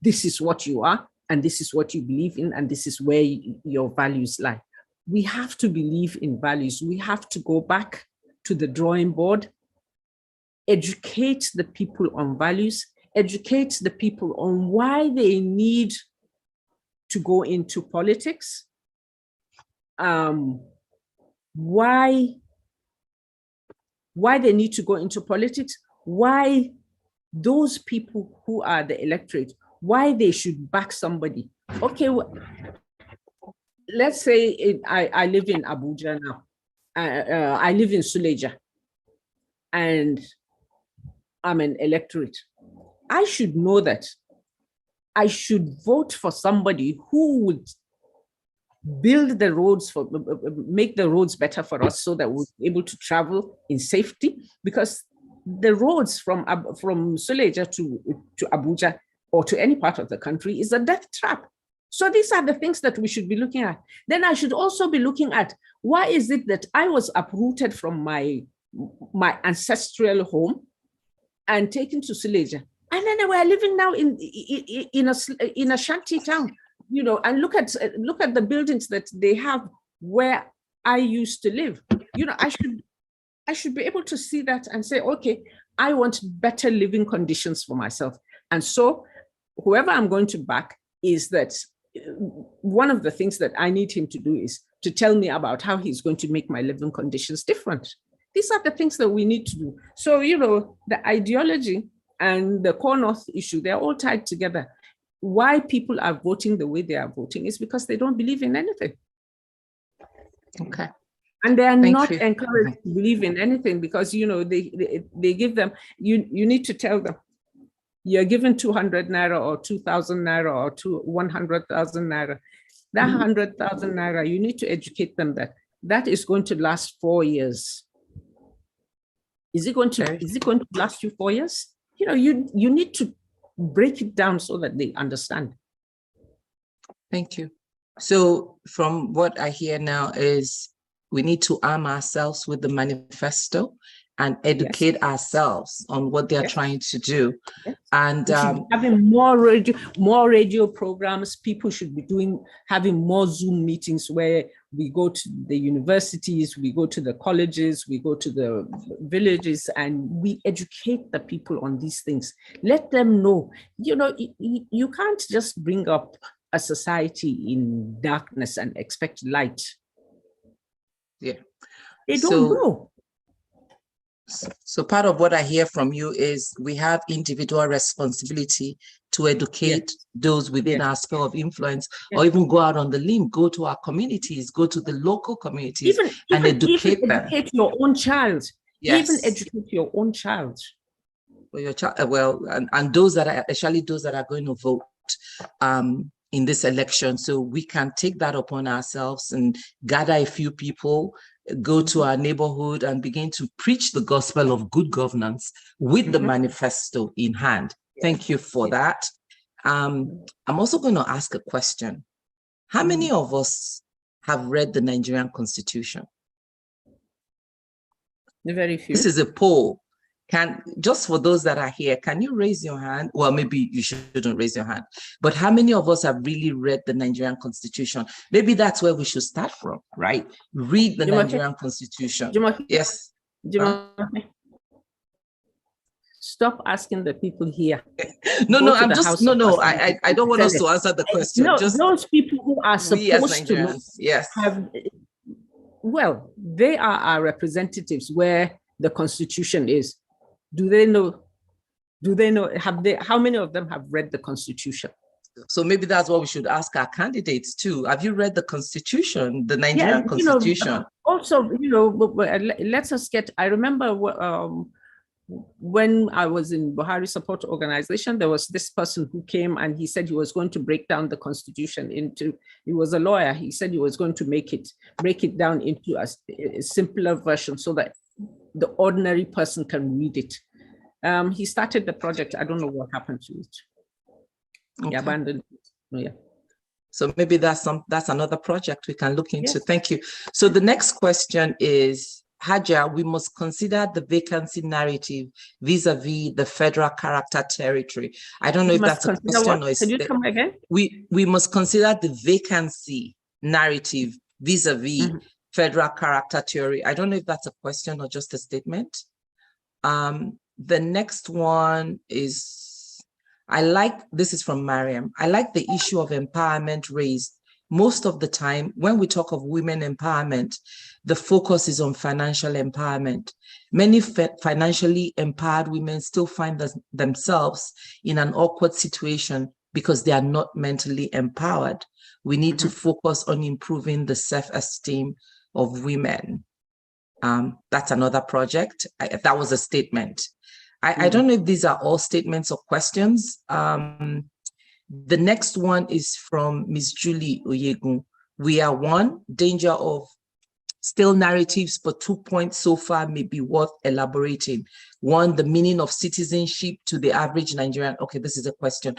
this is what you are, and this is what you believe in, and this is where your values lie. We have to believe in values. We have to go back to the drawing board, educate the people on values, educate the people on why they need to go into politics, why they need to go into politics, why those people who are the electorate, why they should back somebody. Okay, let's say I live in Abuja now. I live in Suleja, and I'm an electorate. I should know that I should vote for somebody who would build the roads, make the roads better for us so that we're able to travel in safety, because the roads from Suleja to Abuja or to any part of the country is a death trap. So these are the things that we should be looking at. Then I should also be looking at, why is it that I was uprooted from my ancestral home and taken to Suleja, and then we're living now in a shanty town, you know, and look at the buildings that they have where I used to live. You know, I should be able to see that and say, okay, I want better living conditions for myself. And so whoever I'm going to back, is that one of the things that I need him to do is to tell me about how he's going to make my living conditions different. These are the things that we need to do. So, you know, the ideology and the core north issue, they're all tied together. Why people are voting the way they are voting is because they don't believe in anything. Okay. And they are not encouraged to believe in anything, because, you know, they give them, you need to tell them, you're given 200 naira or 2,000 naira or 100,000 naira. That 100,000 naira, you need to educate them that is going to last 4 years. Is it going to last you 4 years? You know, you need to break it down so that they understand. Thank you. So from what I hear now is we need to arm ourselves with the manifesto and educate ourselves on what they're trying to do. Yes. And having more radio programs. People should be having more Zoom meetings where we go to the universities, we go to the colleges, we go to the villages, and we educate the people on these things. Let them know, you know, you can't just bring up a society in darkness and expect light. Yeah. They don't know. So part of what I hear from you is we have individual responsibility to educate those within our sphere of influence, or even go out on the limb, go to our communities, go to the local communities and educate them. Educate your own child. Yes. Even educate your own child. Well, your child, and those that are, especially those that are going to vote in this election. So we can take that upon ourselves and gather a few people, go to our neighborhood and begin to preach the gospel of good governance with the manifesto in hand. Thank you for that. I'm also going to ask a question. How many of us have read the Nigerian Constitution? Very few. This is a poll. Just for those that are here, can you raise your hand? Well, maybe you shouldn't raise your hand, but how many of us have really read the Nigerian Constitution? Maybe that's where we should start from, right? Read the Nigerian Constitution. Yes. Stop asking the people here. No, I'm just, I don't want us to answer the question. No, just those people who are supposed to know, well, they are our representatives where the Constitution is. Do they know, how many of them have read the Constitution? So maybe that's what we should ask our candidates too. Have you read the Constitution, the Nigerian Constitution? Also, let's us get, I remember when I was in Buhari Support Organization, there was this person who came and he said he was going to break down the Constitution into, he was a lawyer, he said he was going to break it down into a simpler version so that the ordinary person can read it. He started the project. I don't know what happened to it. Okay. He abandoned it. Yeah. So maybe that's another project we can look into. Yes. Thank you. So the next question is, Hajia, we must consider the vacancy narrative vis-a-vis the federal character territory. I don't know if that's a question or Can you come again? We must consider the vacancy narrative vis-a-vis federal character theory. I don't know if that's a question or just a statement. The next one is, this is from Mariam. I like the issue of empowerment raised. Most of the time, when we talk of women empowerment, the focus is on financial empowerment. Many financially empowered women still find themselves in an awkward situation because they are not mentally empowered. We need to focus on improving the self-esteem of women. That's another project. That was a statement. I don't know if these are all statements or questions. The next one is from Ms. Julie Oyegun. We are one, danger of still narratives, but 2 points so far may be worth elaborating. One, the meaning of citizenship to the average Nigerian. Okay, this is a question.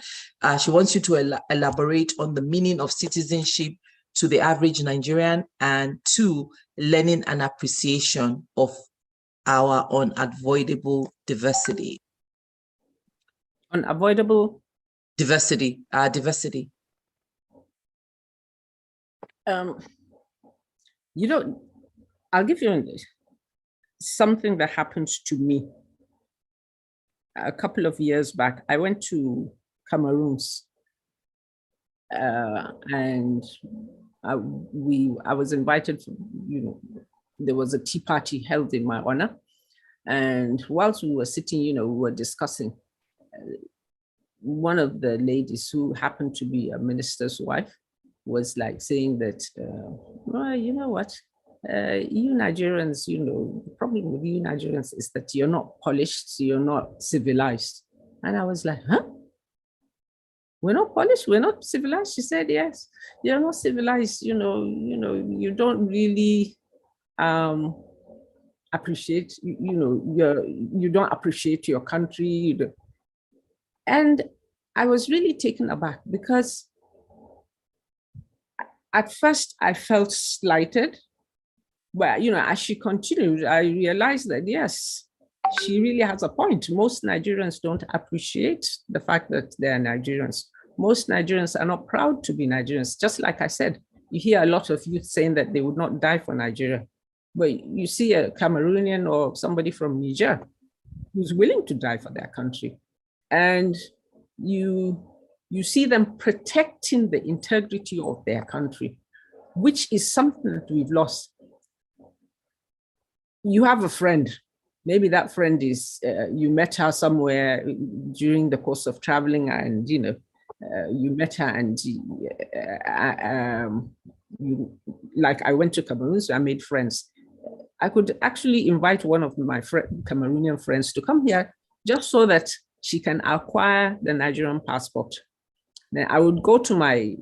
She wants you to elaborate on the meaning of citizenship to the average Nigerian, and 2, learning and appreciation of our unavoidable diversity. Unavoidable? Diversity. I'll give you something that happened to me a couple of years back. I went to Cameroons and I was invited, there was a tea party held in my honor. And whilst we were sitting, we were discussing, one of the ladies who happened to be a minister's wife was like saying that, well, you know what, you Nigerians, the problem with you Nigerians is that you're not polished, you're not civilized. And I was like, huh? We're not polished, we're not civilized? She said, yes, you're not civilized, you don't really appreciate, you don't appreciate your country. And I was really taken aback because at first I felt slighted, but as she continued, I realized that yes, she really has a point. Most Nigerians don't appreciate the fact that they are Nigerians. Most Nigerians are not proud to be Nigerians. Just like I said, you hear a lot of youth saying that they would not die for Nigeria. But you see a Cameroonian or somebody from Niger who's willing to die for their country. And you see them protecting the integrity of their country, which is something that we've lost. You have a friend, Maybe that friend is, you met her somewhere during the course of traveling, and you met her, and like I went to Cameroon, so I made friends. I could actually invite one of my Cameroonian friends to come here just so that she can acquire the Nigerian passport. Then I would go to my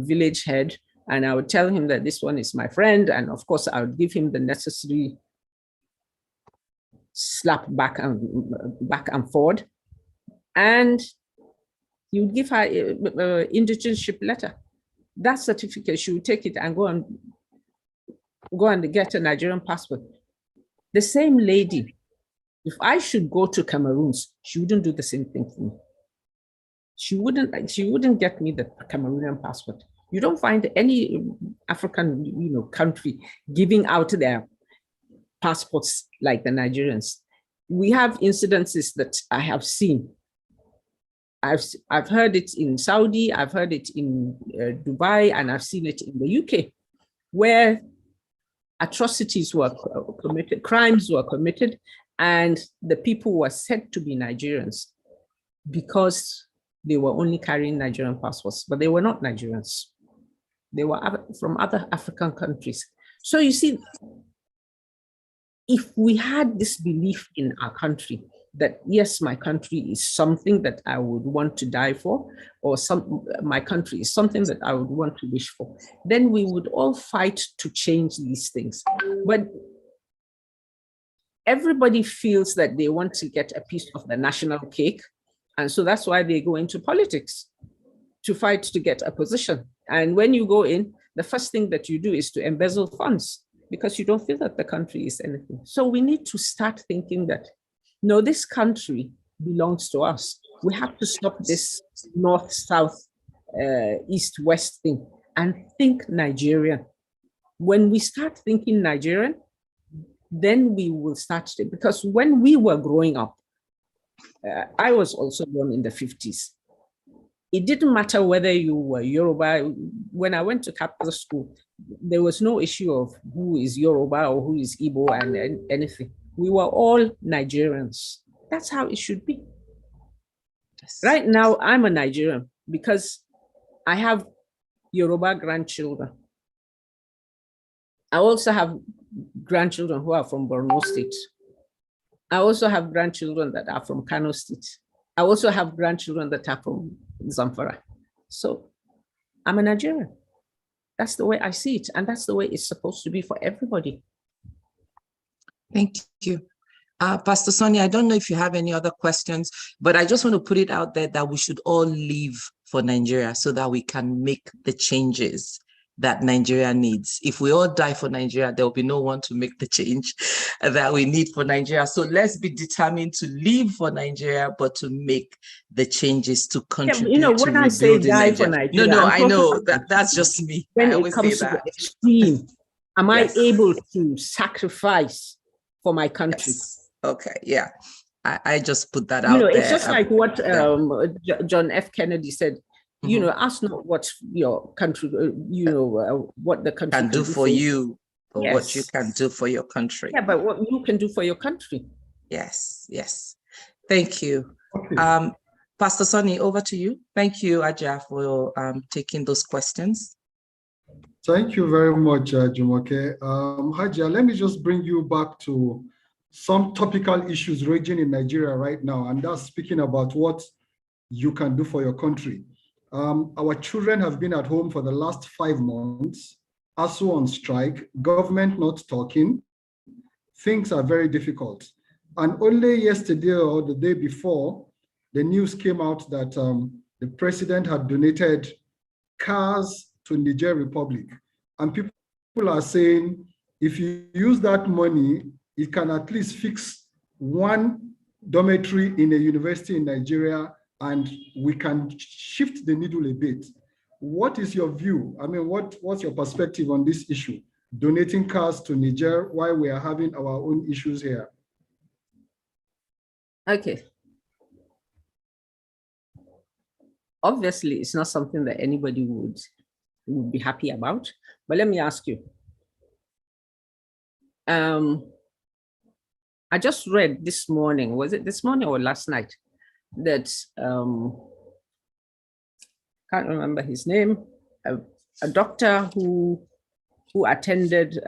village head and I would tell him that this one is my friend. And of course, I would give him the necessary slap back and forward. And he would give her an indigenship letter. That certificate, she would take it and go and get a Nigerian passport. The same lady, if I should go to Cameroon, she wouldn't do the same thing for me. She wouldn't get me the Cameroonian passport. You don't find any African, country giving out their passports like the Nigerians. We have incidences that I have seen. I've heard it in Saudi, I've heard it in Dubai, and I've seen it in the UK, where atrocities were committed, crimes were committed, and the people were said to be Nigerians because they were only carrying Nigerian passports, but they were not Nigerians. They were from other African countries. So you see, if we had this belief in our country that, yes, my country is something that I would want to die for, or my country is something that I would want to wish for, then we would all fight to change these things. But everybody feels that they want to get a piece of the national cake. And so that's why they go into politics, to fight to get a position. And when you go in, the first thing that you do is to embezzle funds because you don't feel that the country is anything. So we need to start thinking that, no, this country belongs to us. We have to stop this north, south, east, west thing and think Nigerian. When we start thinking Nigerian, then we will start to, because when we were growing up, I was also born in the 50s. It didn't matter whether you were Yoruba. When I went to capital school, there was no issue of who is Yoruba or who is Igbo and anything. We were all Nigerians. That's how it should be. Yes. Right now, I'm a Nigerian because I have Yoruba grandchildren. I also have grandchildren who are from Borno State. I also have grandchildren that are from Kano State. I also have grandchildren that are from Zamfara. So I'm a Nigerian. That's the way I see it. And that's the way it's supposed to be for everybody. Thank you. Pastor Sonia, I don't know if you have any other questions, but I just want to put it out there that we should all live for Nigeria so that we can make the changes that Nigeria needs. If we all die for Nigeria, there will be no one to make the change that we need for Nigeria. So let's be determined to live for Nigeria, but to make the changes to contribute. Yeah, when I say die for Nigeria, no, I know that's just me. When it comes to the extreme, am I able to sacrifice for my country? Yes. Okay, yeah. I just put that out there. It's just like what John F. Kennedy said. Ask not what your country, what the country can do for you, but yes, what you can do for your country. Yeah, but what you can do for your country. Yes, yes. Thank you. Okay. Pastor Sonny, over to you. Thank you, Hajia, for taking those questions. Thank you very much, Jumoke. Hajia, let me just bring you back to some topical issues raging in Nigeria right now, and that's speaking about what you can do for your country. Our children have been at home for the last 5 months, ASU on strike, government not talking. Things are very difficult. And only yesterday or the day before, the news came out that the president had donated cars to Niger Republic. And people are saying, if you use that money, it can at least fix one dormitory in a university in Nigeria, and we can shift the needle a bit. What is your view? I mean, what's your perspective on this issue? Donating cars to Niger while we are having our own issues here. Okay. Obviously, it's not something that anybody would be happy about, but let me ask you. I just read this morning, was it this morning or last night, that can't remember his name, a doctor who attended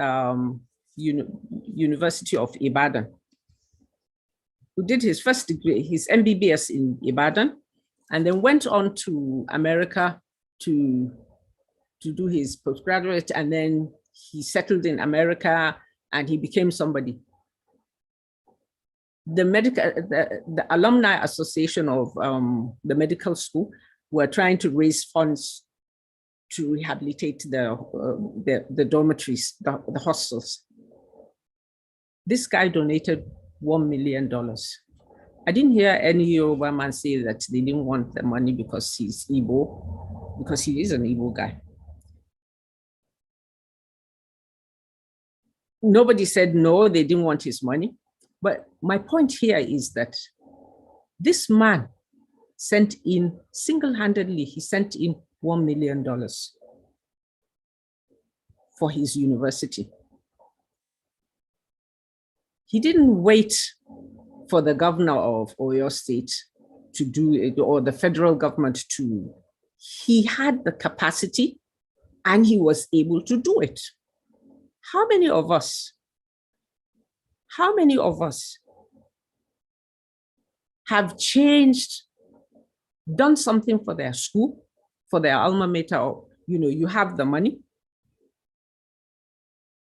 University of Ibadan, who did his first degree, his MBBS in Ibadan, and then went on to America to do his postgraduate, and then he settled in America and he became somebody. The Alumni Association of the medical school were trying to raise funds to rehabilitate the dormitories, the hostels. This guy donated $1 million. I didn't hear any Yoruba man say that they didn't want the money because he's Igbo, because he is an Igbo guy. Nobody said no, they didn't want his money. But my point here is that this man sent in, single-handedly, he sent in $1 million for his university. He didn't wait for the governor of Oyo State to do it, or the federal government to. He had the capacity and he was able to do it. How many of us have changed, done something for their school, for their alma mater, or, you have the money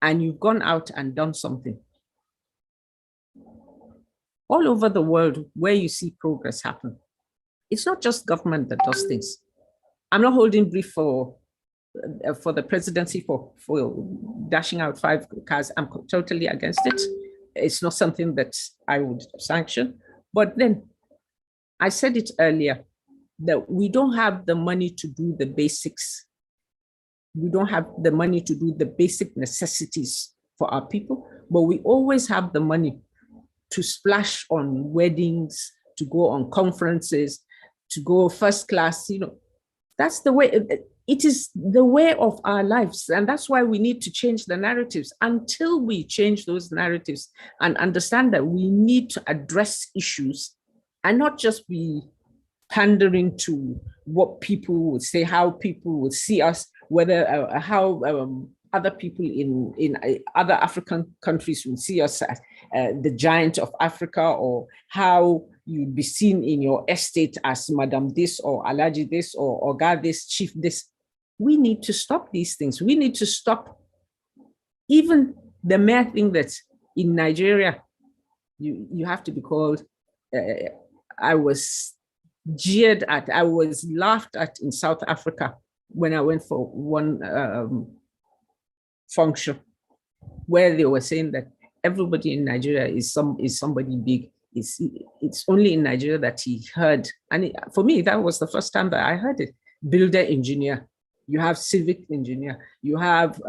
and you've gone out and done something? All over the world where you see progress happen, it's not just government that does things. I'm not holding brief for the presidency for dashing out 5 cars. I'm totally against it. It's not something that I would sanction. But then I said it earlier that we don't have the money to do the basics. We don't have the money to do the basic necessities for our people, but we always have the money to splash on weddings, to go on conferences, to go first class. That's the way. It is the way of our lives. And that's why we need to change the narratives. Until we change those narratives and understand that we need to address issues and not just be pandering to what people would say, how people would see us, whether how other people in other African countries would see us as the giant of Africa, or how you'd be seen in your estate as Madam this, or Alaji this, or Oga this, Chief this. We need to stop these things. We need to stop even the mere thing that in Nigeria, you have to be called, I was jeered at, I was laughed at in South Africa when I went for one function where they were saying that everybody in Nigeria is somebody big. It's only in Nigeria that he heard, and for me, that was the first time that I heard it. Builder engineer, you have civic engineer, you have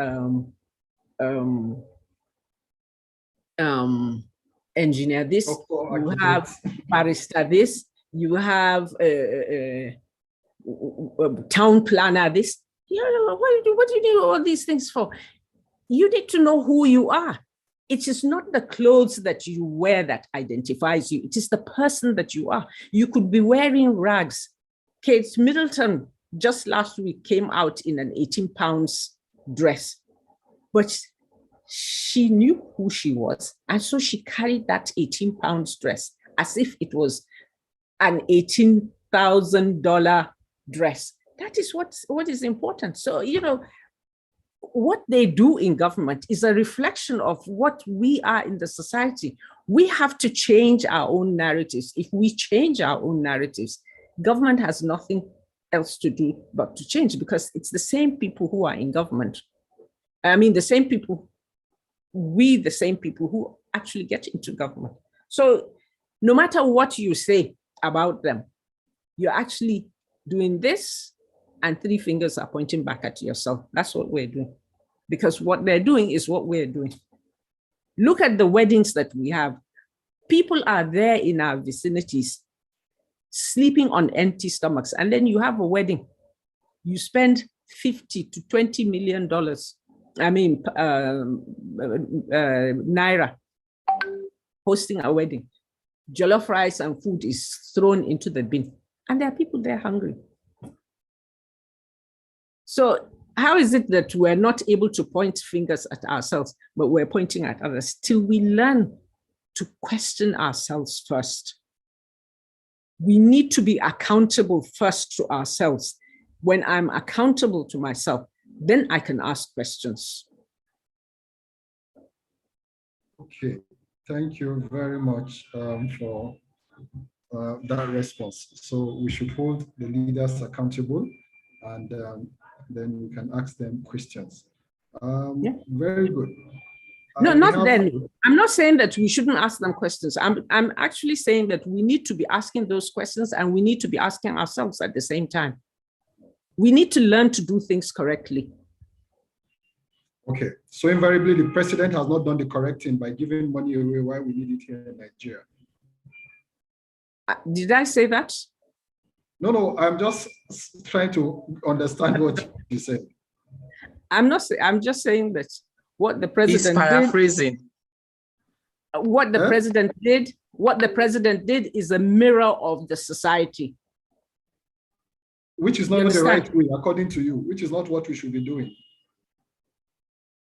engineer this, you have barrister this, you have town planner this. What do you do all these things for? You need to know who you are. It is not the clothes that you wear that identifies you. It is the person that you are. You could be wearing rags. Kate Middleton just last week came out in an 18 pounds dress, but she knew who she was. And so she carried that 18 pounds dress as if it was an $18,000 dress. That is what is important. So, what they do in government is a reflection of what we are in the society. We have to change our own narratives. If we change our own narratives, government has nothing else to do but to change, because it's the same people who are in government. I mean, the same people who actually get into government. So no matter what you say about them, you're actually doing this, and 3 fingers are pointing back at yourself. That's what we're doing. Because what they're doing is what we're doing. Look at the weddings that we have. People are there in our vicinities, sleeping on empty stomachs. And then you have a wedding. You spend $50 to $20 million. I mean, Naira. hosting a wedding. Jollof rice and food is thrown into the bin, and there are people there hungry. So how is it that we're not able to point fingers at ourselves, but we're pointing at others till we learn to question ourselves first? We need to be accountable first to ourselves. When I'm accountable to myself, then I can ask questions. Okay, thank you very much for that response. So we should hold the leaders accountable, and then we can ask them questions. Yeah. Very good. No, not then. I'm not saying that we shouldn't ask them questions. I'm actually saying that we need to be asking those questions, and we need to be asking ourselves at the same time. We need to learn to do things correctly. Okay, so invariably the president has not done the correct thing by giving money away while we need it here in Nigeria. Did I say that? No, I'm just trying to understand what you said. I'm just saying that what the president He's paraphrasing. What the president did is a mirror of the society. Which is not the right way, according to you, which is not what we should be doing.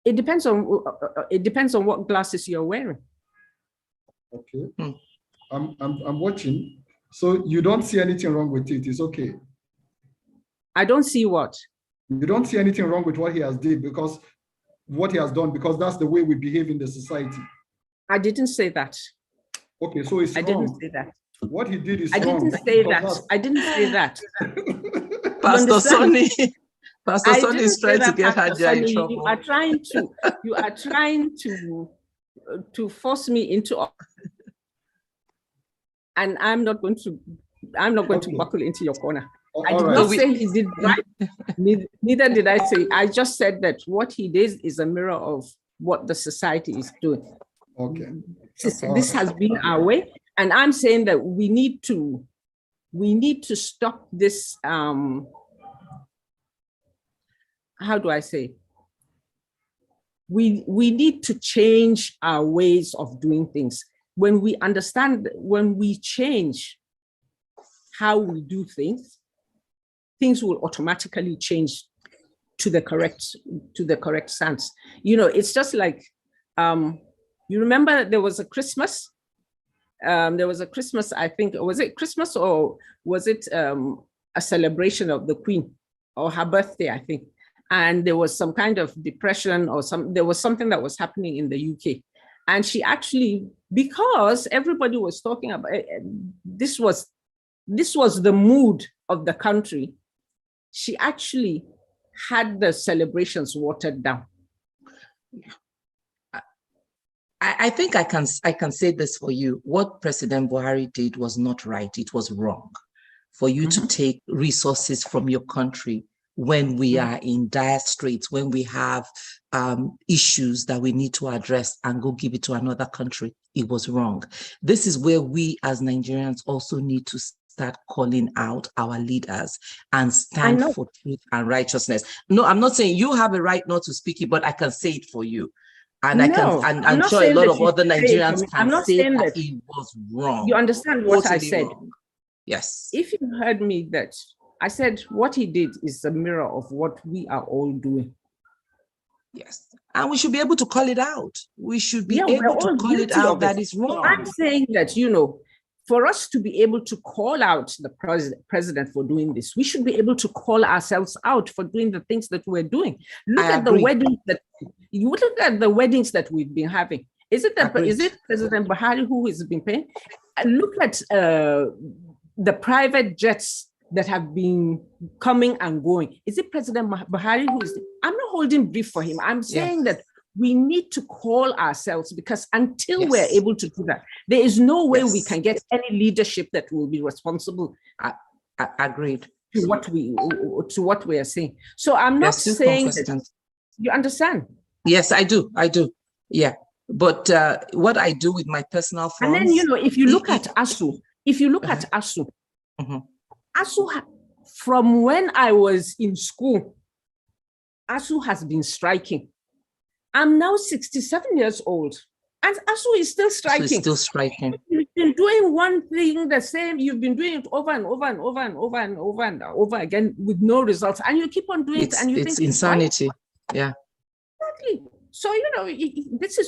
It depends on what glasses you're wearing. Okay. I'm watching. So you don't see anything wrong with it. It's okay. I don't see what? You don't see anything wrong with what he has done because that's the way we behave in the society. I didn't say that. Okay, so it's wrong. I didn't say that. What he did is wrong. I didn't say that. I didn't say that. Pastor Sonny. Pastor Sonny is trying to get Hajia in trouble. You are trying to force me into, and I'm not going to buckle into your corner. I did not say he did right. Neither did I say. I just said that what he did is a mirror of what the society is doing. Okay. This has been our way, and I'm saying that we need to stop this. How do I say? We need to change our ways of doing things. When we change how we do things, things will automatically change to the correct sense. You know, it's just like, you remember there was a Christmas, I think, was it Christmas or was it a celebration of the Queen or her birthday, I think. And there was some kind of depression or there was something that was happening in the UK. And she actually, because everybody was talking about it, this was the mood of the country, she actually had the celebrations watered down. I think I can say this for you. What President Buhari did was not right. It was wrong for you to take resources from your country when we are in dire straits, when we have issues that we need to address and go give it to another country. It was wrong. This is where we as Nigerians also need to start calling out our leaders and stand for truth and righteousness. No, I'm not saying you have a right not to speak it, but I can say it for you. And I'm sure a lot of other Nigerians can say that it was wrong. You understand what I said? Wrong. Yes. If you heard me, that I said what he did is a mirror of what we are all doing. Yes. And we should be able to call it out. We should be able to call it out that is wrong. I'm saying that, you know, for us to be able to call out the president for doing this, we should be able to call ourselves out for doing the things that we're doing. Look at the weddings that we've been having. Is it President Buhari who has been paying? Look at the private jets that have been coming and going. Is it President Buhari who is? I'm not holding brief for him. I'm saying that we need to call ourselves, because until we're able to do that, there is no way we can get any leadership that will be responsible. Agreed. To what we are saying. So I'm not saying that. You understand? Yes, I do. Yeah. But what I do with my personal funds. And then, you know, if you look at ASU, ASU, from when I was in school, ASU has been striking. I'm now 67 years old. And ASU is still striking. So it's still striking. You've been doing one thing the same, you've been doing it over and over and over and over and over and over again with no results. And you keep on doing it and you it's think insanity. Yeah. Exactly. So, this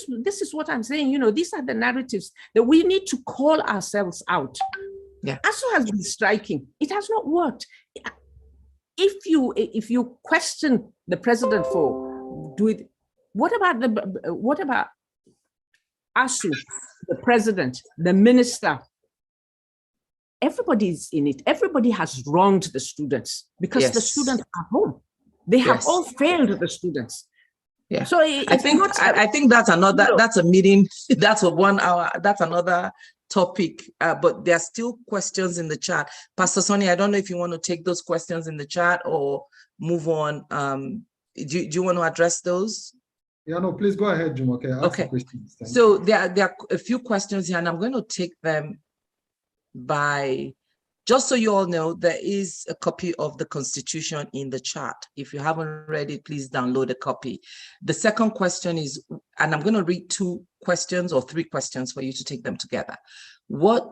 is what I'm saying, these are the narratives that we need to call ourselves out. Yeah. ASU has been striking. It has not worked. If you question the president for doing, what about ASU, the president, the minister? Everybody's in it. Everybody has wronged the students because the students are home. They have all failed the students. Yeah. So I think that's another, that's a meeting, that's a 1 hour, that's another topic, but there are still questions in the chat. Pastor Sonny, I don't know if you want to take those questions in the chat or move on. Do you want to address those? Yeah, no, please go ahead, Jumoke. Okay. So there are a few questions here, and I'm going to take them by, just so you all know, there is a copy of the Constitution in the chat. If you haven't read it, please download a copy. The second question is, and I'm going to read 2 questions or 3 questions for you to take them together. What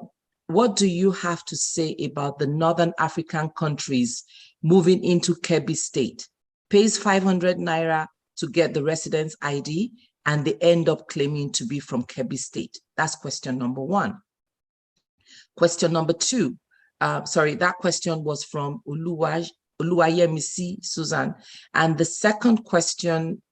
do you have to say about the Northern African countries moving into Kebbi State? Pays 500 naira to get the residence ID, and they end up claiming to be from Kebbi State. That's question number 1. Question number 2. That question was from Oluwayemisi Susan. And the second question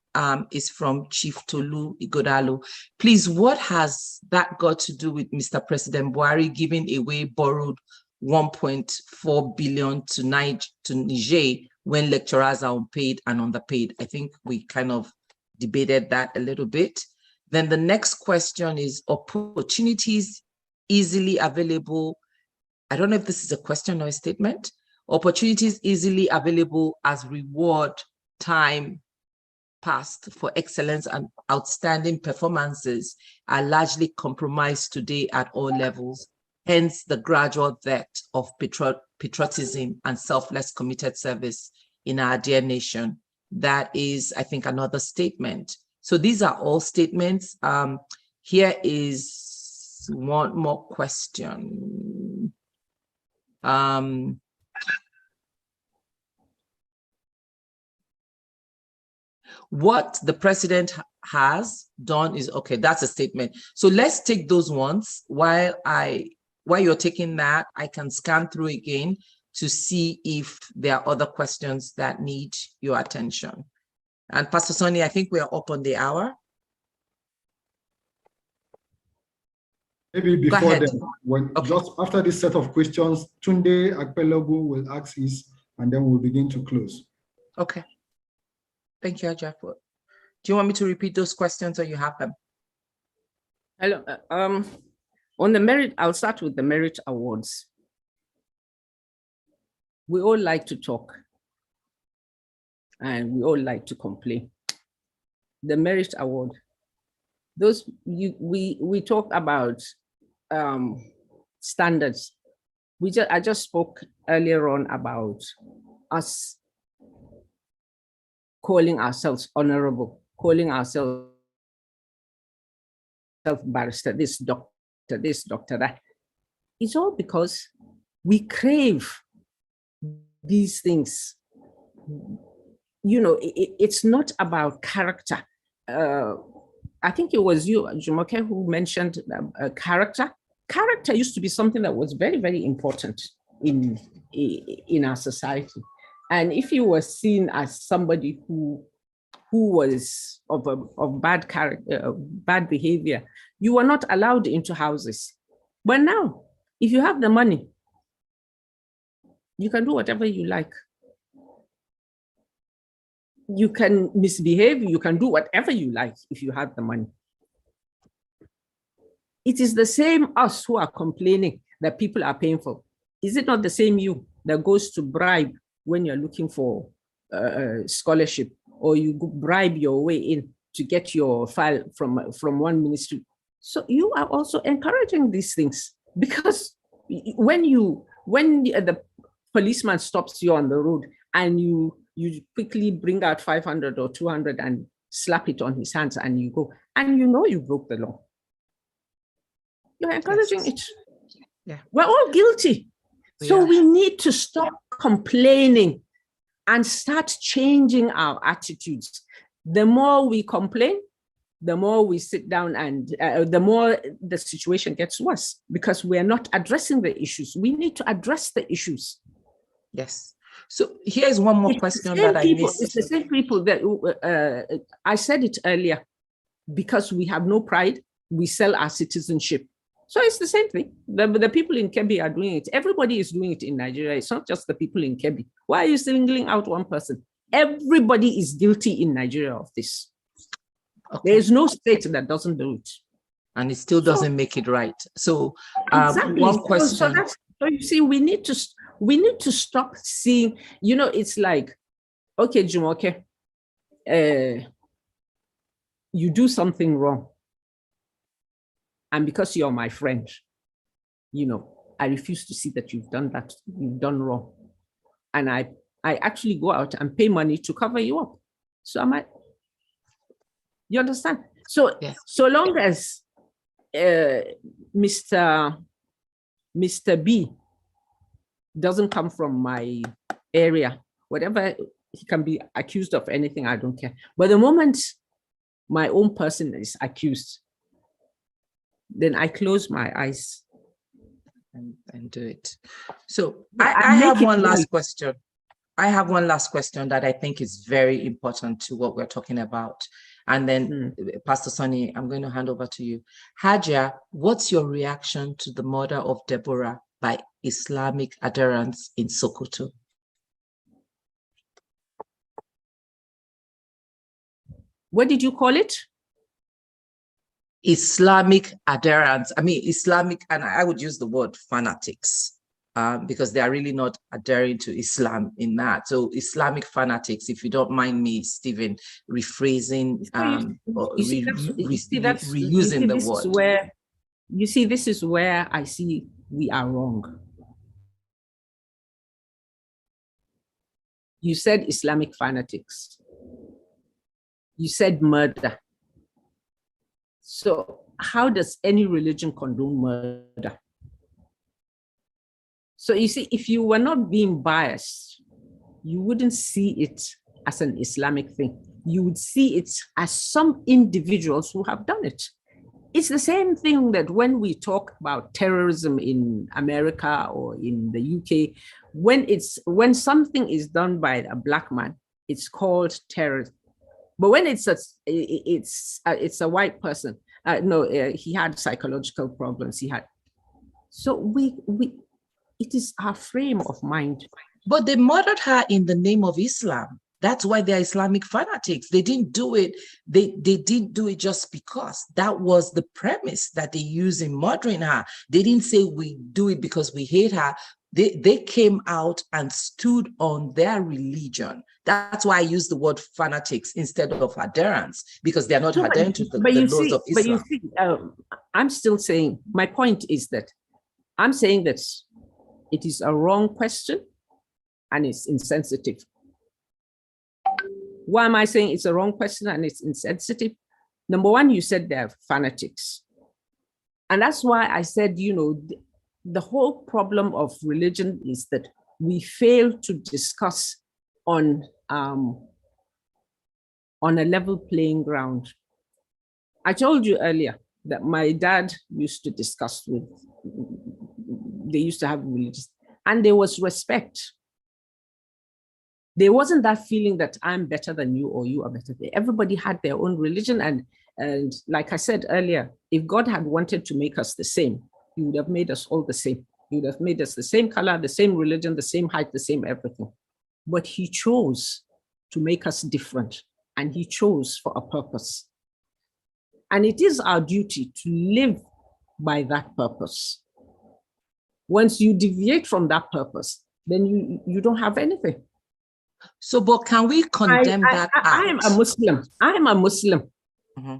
is from Chief Tolu Ighodalo. Please, what has that got to do with Mr. President Buhari giving away borrowed 1.4 billion to Niger when lecturers are unpaid and underpaid? I think we kind of debated that a little bit. Then the next question is opportunities easily available. I don't know if this is a question or a statement. Opportunities easily available as reward time passed for excellence and outstanding performances are largely compromised today at all levels. Hence the gradual death of patriotism and selfless committed service in our dear nation. That is, I think, another statement. So these are all statements. Here is one more question. What the president has done is, okay, that's a statement. So let's take those ones. While you're taking that, I can scan through again to see if there are other questions that need your attention. And Pastor Sonny, I think we are up on the hour. Maybe before then, just after this set of questions, Tunde Akpelogu will ask his, and then we'll begin to close. Okay. Thank you, Hajia. Do you want me to repeat those questions or you have them? Hello. On the merit, I'll start with the merit awards. We all like to talk and we all like to complain. The merit award, we talk about standards. I just spoke earlier on about us calling ourselves honorable, calling ourselves barrister, this doctor, that. It's all because we crave these things. It's not about character. I think it was you, Jumoke, who mentioned character. Character used to be something that was very, very important in our society. And if you were seen as somebody who was of bad character, bad behavior, you were not allowed into houses. But now, if you have the money, you can do whatever you like. You can misbehave, you can do whatever you like if you have the money. It is the same us who are complaining that people are paying for. Is it not the same you that goes to bribe when you're looking for a scholarship, or you bribe your way in to get your file from one ministry? So you are also encouraging these things, because when the policeman stops you on the road and you quickly bring out 500 or 200 and slap it on his hands and you go, and you broke the law. You're encouraging Yes. it. Yeah. We're all guilty. So we need to stop complaining and start changing our attitudes. The more we complain, the more we sit down and the more the situation gets worse because we're not addressing the issues. We need to address the issues. Yes. So here's one more question that I missed. It's the same people that I said it earlier, because we have no pride, we sell our citizenship. So it's the same thing. The people in Kebbi are doing it. Everybody is doing it in Nigeria. It's not just the people in Kebbi. Why are you singling out one person? Everybody is guilty in Nigeria of this. Okay. There is no state that doesn't do it. And it still doesn't make it right. So exactly. One question. So you see, we need to stop seeing, it's like, okay, Jumoke, you do something wrong. And because you're my friend, I refuse to see that you've done wrong. And I actually go out and pay money to cover you up. So you understand? So, yes. So long as Mr. B doesn't come from my area, whatever, he can be accused of anything, I don't care. But the moment my own person is accused, then I close my eyes and do it. So I have one last question. I have one last question that I think is very important to what we're talking about. And then Pastor Sonny, I'm going to hand over to you. Hajia, what's your reaction to the murder of Deborah by Islamic adherents in Sokoto? What did you call it? Islamic adherents. I mean, Islamic, and I would use the word fanatics because they are really not adhering to Islam in that. So Islamic fanatics, if you don't mind me, Stephen, rephrasing, reusing the word. This is where I see we are wrong. You said Islamic fanatics. You said murder. So how does any religion condone murder? So you see, if you were not being biased, you wouldn't see it as an Islamic thing. You would see it as some individuals who have done it. It's the same thing that when we talk about terrorism in America or in the UK, when something is done by a Black man, it's called terrorism. But when it's a white person, he had psychological problems. So it is our frame of mind. But they murdered her in the name of Islam. That's why they're Islamic fanatics. They didn't do it. They didn't do it just because. That was the premise that they used in murdering her. They didn't say we do it because we hate her. They came out and stood on their religion. That's why I use the word fanatics instead of adherents, because they're not adhering to the laws of Islam. But you see, I'm still saying, my point is that I'm saying that it is a wrong question and it's insensitive. Why am I saying it's a wrong question and it's insensitive? Number one, you said they're fanatics. And that's why I said, the whole problem of religion is that we fail to discuss on a level playing ground. I told you earlier that my dad used to discuss they used to have religious, and there was respect. There wasn't that feeling that I'm better than you or you are better than me. Everybody had their own religion. And like I said earlier, if God had wanted to make us the same, he would have made us all the same. He would have made us the same color, the same religion, the same height, the same everything. But he chose to make us different, and he chose for a purpose. And it is our duty to live by that purpose. Once you deviate from that purpose, then you don't have anything. So, but can we condemn that act? I am a Muslim. I am a Muslim. Mm-hmm.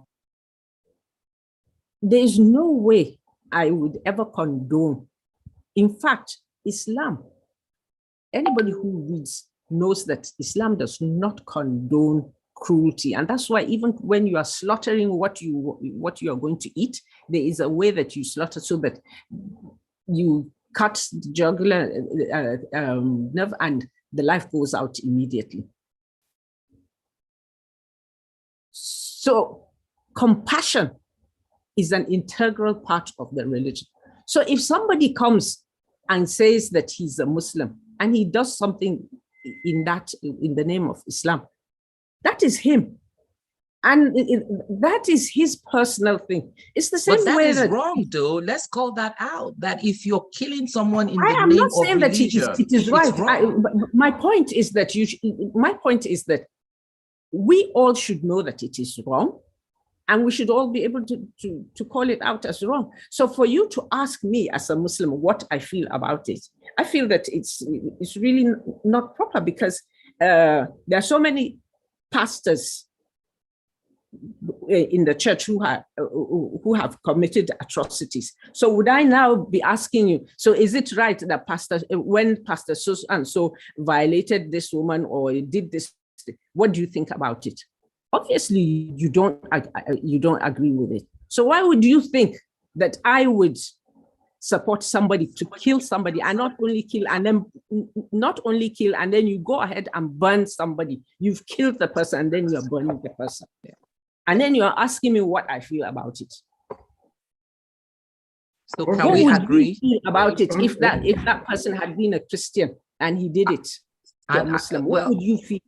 There is no way I would ever condone. In fact, Islam, anybody who reads knows that Islam does not condone cruelty. And that's why even when you are slaughtering what you are going to eat, there is a way that you slaughter so that you cut the jugular nerve and the life goes out immediately. So compassion is an integral part of the religion. So if somebody comes and says that he's a Muslim and he does something in the name of Islam, that is him. And that is his personal thing. It's the same way that wrong, though. Let's call that out. That if you're killing someone in the name of religion, I am not saying that it is right. My point is that we all should know that it is wrong, and we should all be able to call it out as wrong. So for you to ask me as a Muslim what I feel about it, I feel that it's really not proper, because there are so many pastors in the church who have committed atrocities. So would I now be asking you, so is it right that when Pastor so and so violated this woman or did this, what do you think about it? Obviously, you don't agree with it. So why would you think that I would support somebody to kill somebody, and not only kill and then you go ahead and burn somebody? You've killed the person and then you're burning the person. And then you're asking me what I feel about it. So can we agree feel about it if that person had been a Christian and he did it to a Muslim? What would you feel?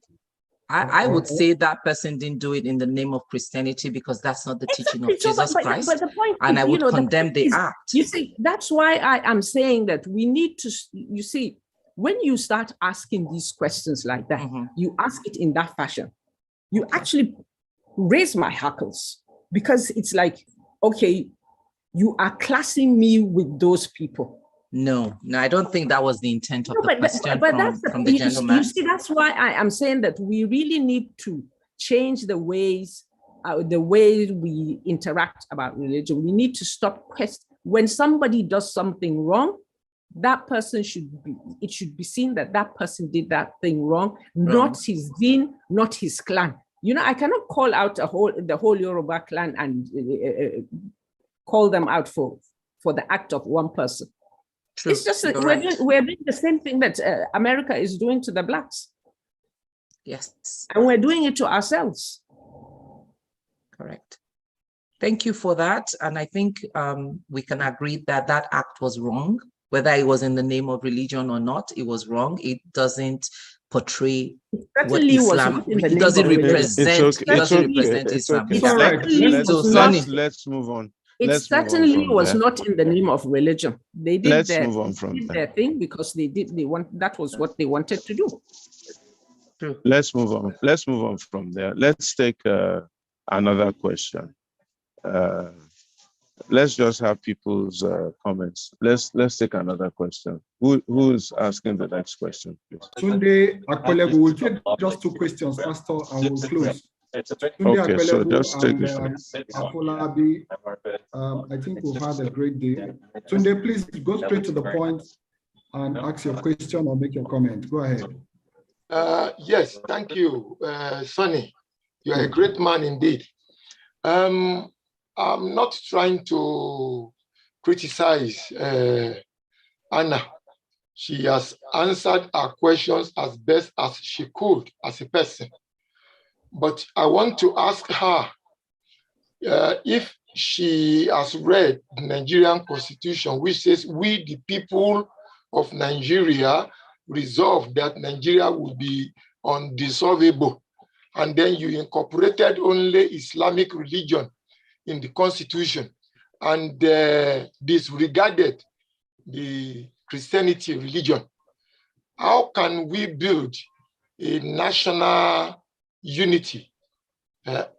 I would say that person didn't do it in the name of Christianity, because that's not the teaching of Jesus Christ. But the point and is, I would condemn the act. You see, that's why I am saying that we need to, you see, when you start asking these questions like that, you ask it in that fashion, you actually raise my hackles, because it's like, okay, you are classing me with those people. No, I don't think that was the intent of the question from the gentleman. You see, that's why I am saying that we really need to change the ways we interact about religion. We need to stop when somebody does something wrong, that person it should be seen that that person did that thing wrong, not his deen, not his clan. You know, I cannot call out the whole Yoruba clan and call them out for the act of one person. True. It's just we're doing the same thing that America is doing to the Blacks. Yes. And we're doing it to ourselves. Correct. Thank you for that. And I think we can agree that that act was wrong. Whether it was in the name of religion or not, it was wrong. It doesn't portray what Islam, it doesn't represent. It doesn't represent Islam. Let's move on. It certainly was not in the name of religion. They did their thing because that was what they wanted to do. True. Let's move on. Let's move on from there. Let's take another question. Let's just have people's comments. Let's take another question. Who's asking the next question, please? Sunday Akwelego will take just 2 questions, Pastor, and we'll close. Okay, so just take it. I think we've had a great day. Sunday, please go straight to the point and ask your question or make your comment. Go ahead. Yes, thank you, Sonny. You are a great man indeed. I'm not trying to criticize Anna. She has answered our questions as best as she could as a person. But I want to ask her if she has read the Nigerian Constitution, which says we, the people of Nigeria, resolve that Nigeria will be undissolvable. And then you incorporated only Islamic religion in the Constitution and disregarded the Christianity religion. How can we build a national unity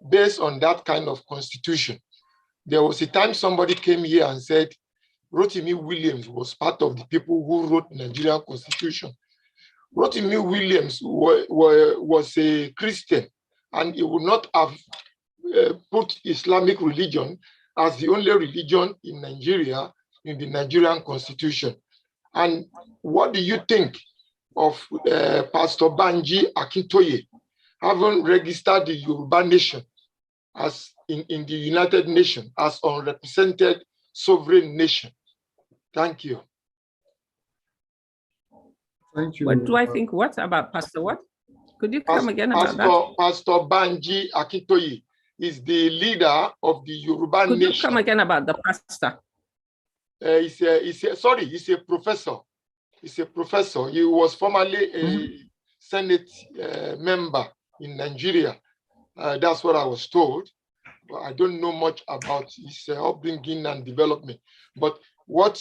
based on that kind of constitution? There was a time somebody came here and said Rotimi Williams was part of the people who wrote the Nigerian Constitution. Rotimi Williams was a Christian, and he would not have put Islamic religion as the only religion in Nigeria in the Nigerian Constitution. And what do you think of Pastor Banji Akintoye haven't registered the Yoruba nation as in the United Nations as unrepresented sovereign nation. Thank you. Thank you. What do I think? What about Pastor what? Could you come again about that? Pastor Banji Akintoye is the leader of the Yoruba Could nation. you come again about the pastor? He's a professor. He's a professor. He was formerly a Senate member in Nigeria. That's what I was told. But I don't know much about his upbringing and development. But what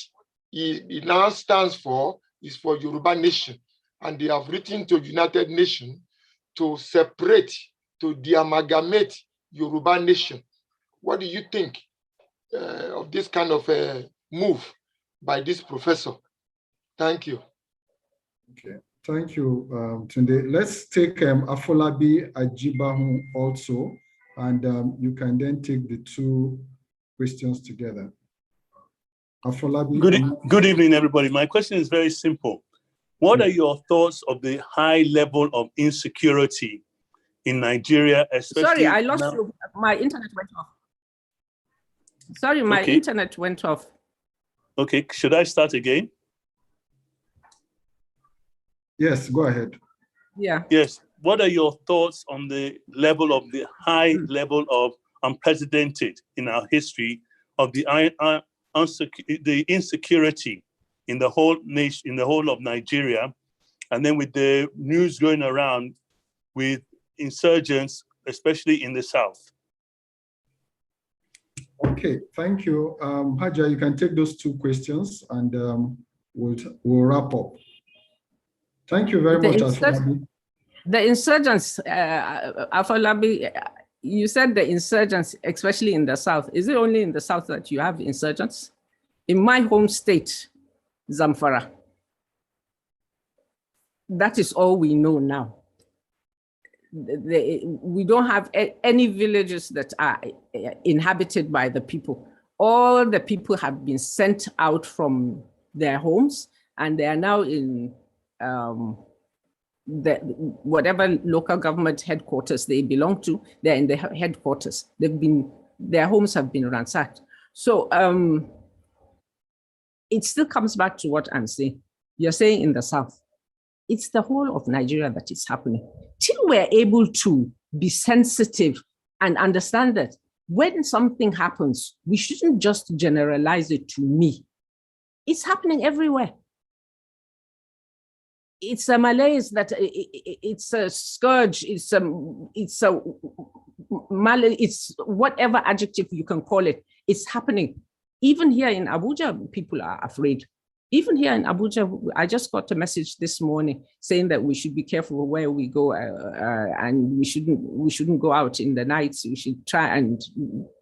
he now stands for is for Yoruba nation. And they have written to United Nations to separate, to de-amalgamate Yoruba nation. What do you think of this kind of move by this professor? Thank you. Okay, thank you, Tunde. Let's take Afolabi Ajibahu also, and you can then take the two questions together. Afolabi. Good evening, everybody. My question is very simple. What are your thoughts of the high level of insecurity in Nigeria, especially? Sorry, I lost you. My internet went off. Sorry, my internet went off. Okay, should I start again? Yes, go ahead. Yeah. Yes. What are your thoughts on the level of the high level of unprecedented in our history of the insecurity in the whole nation, in the whole of Nigeria, and then with the news going around with insurgents, especially in the south? Okay, thank you. Hajia, you can take those two questions and we'll wrap up. Thank you very much, Afolabi. The insurgents, Afolabi, you said the insurgents, especially in the south. Is it only in the south that you have insurgents? In my home state, Zamfara, that is all we know now. We don't have any villages that are inhabited by the people. All the people have been sent out from their homes, and they are now in whatever local government headquarters they belong to. They're in the headquarters. Their homes have been ransacked. So it still comes back to what I'm saying. You're saying in the south, it's the whole of Nigeria that is happening. Till we're able to be sensitive and understand that when something happens, we shouldn't just generalize it to me. It's happening everywhere. It's a malaise that it's a scourge, it's whatever adjective you can call it, it's happening. Even here in Abuja, people are afraid. Even here in Abuja, I just got a message this morning saying that we should be careful where we go and we shouldn't go out in the nights. We should try and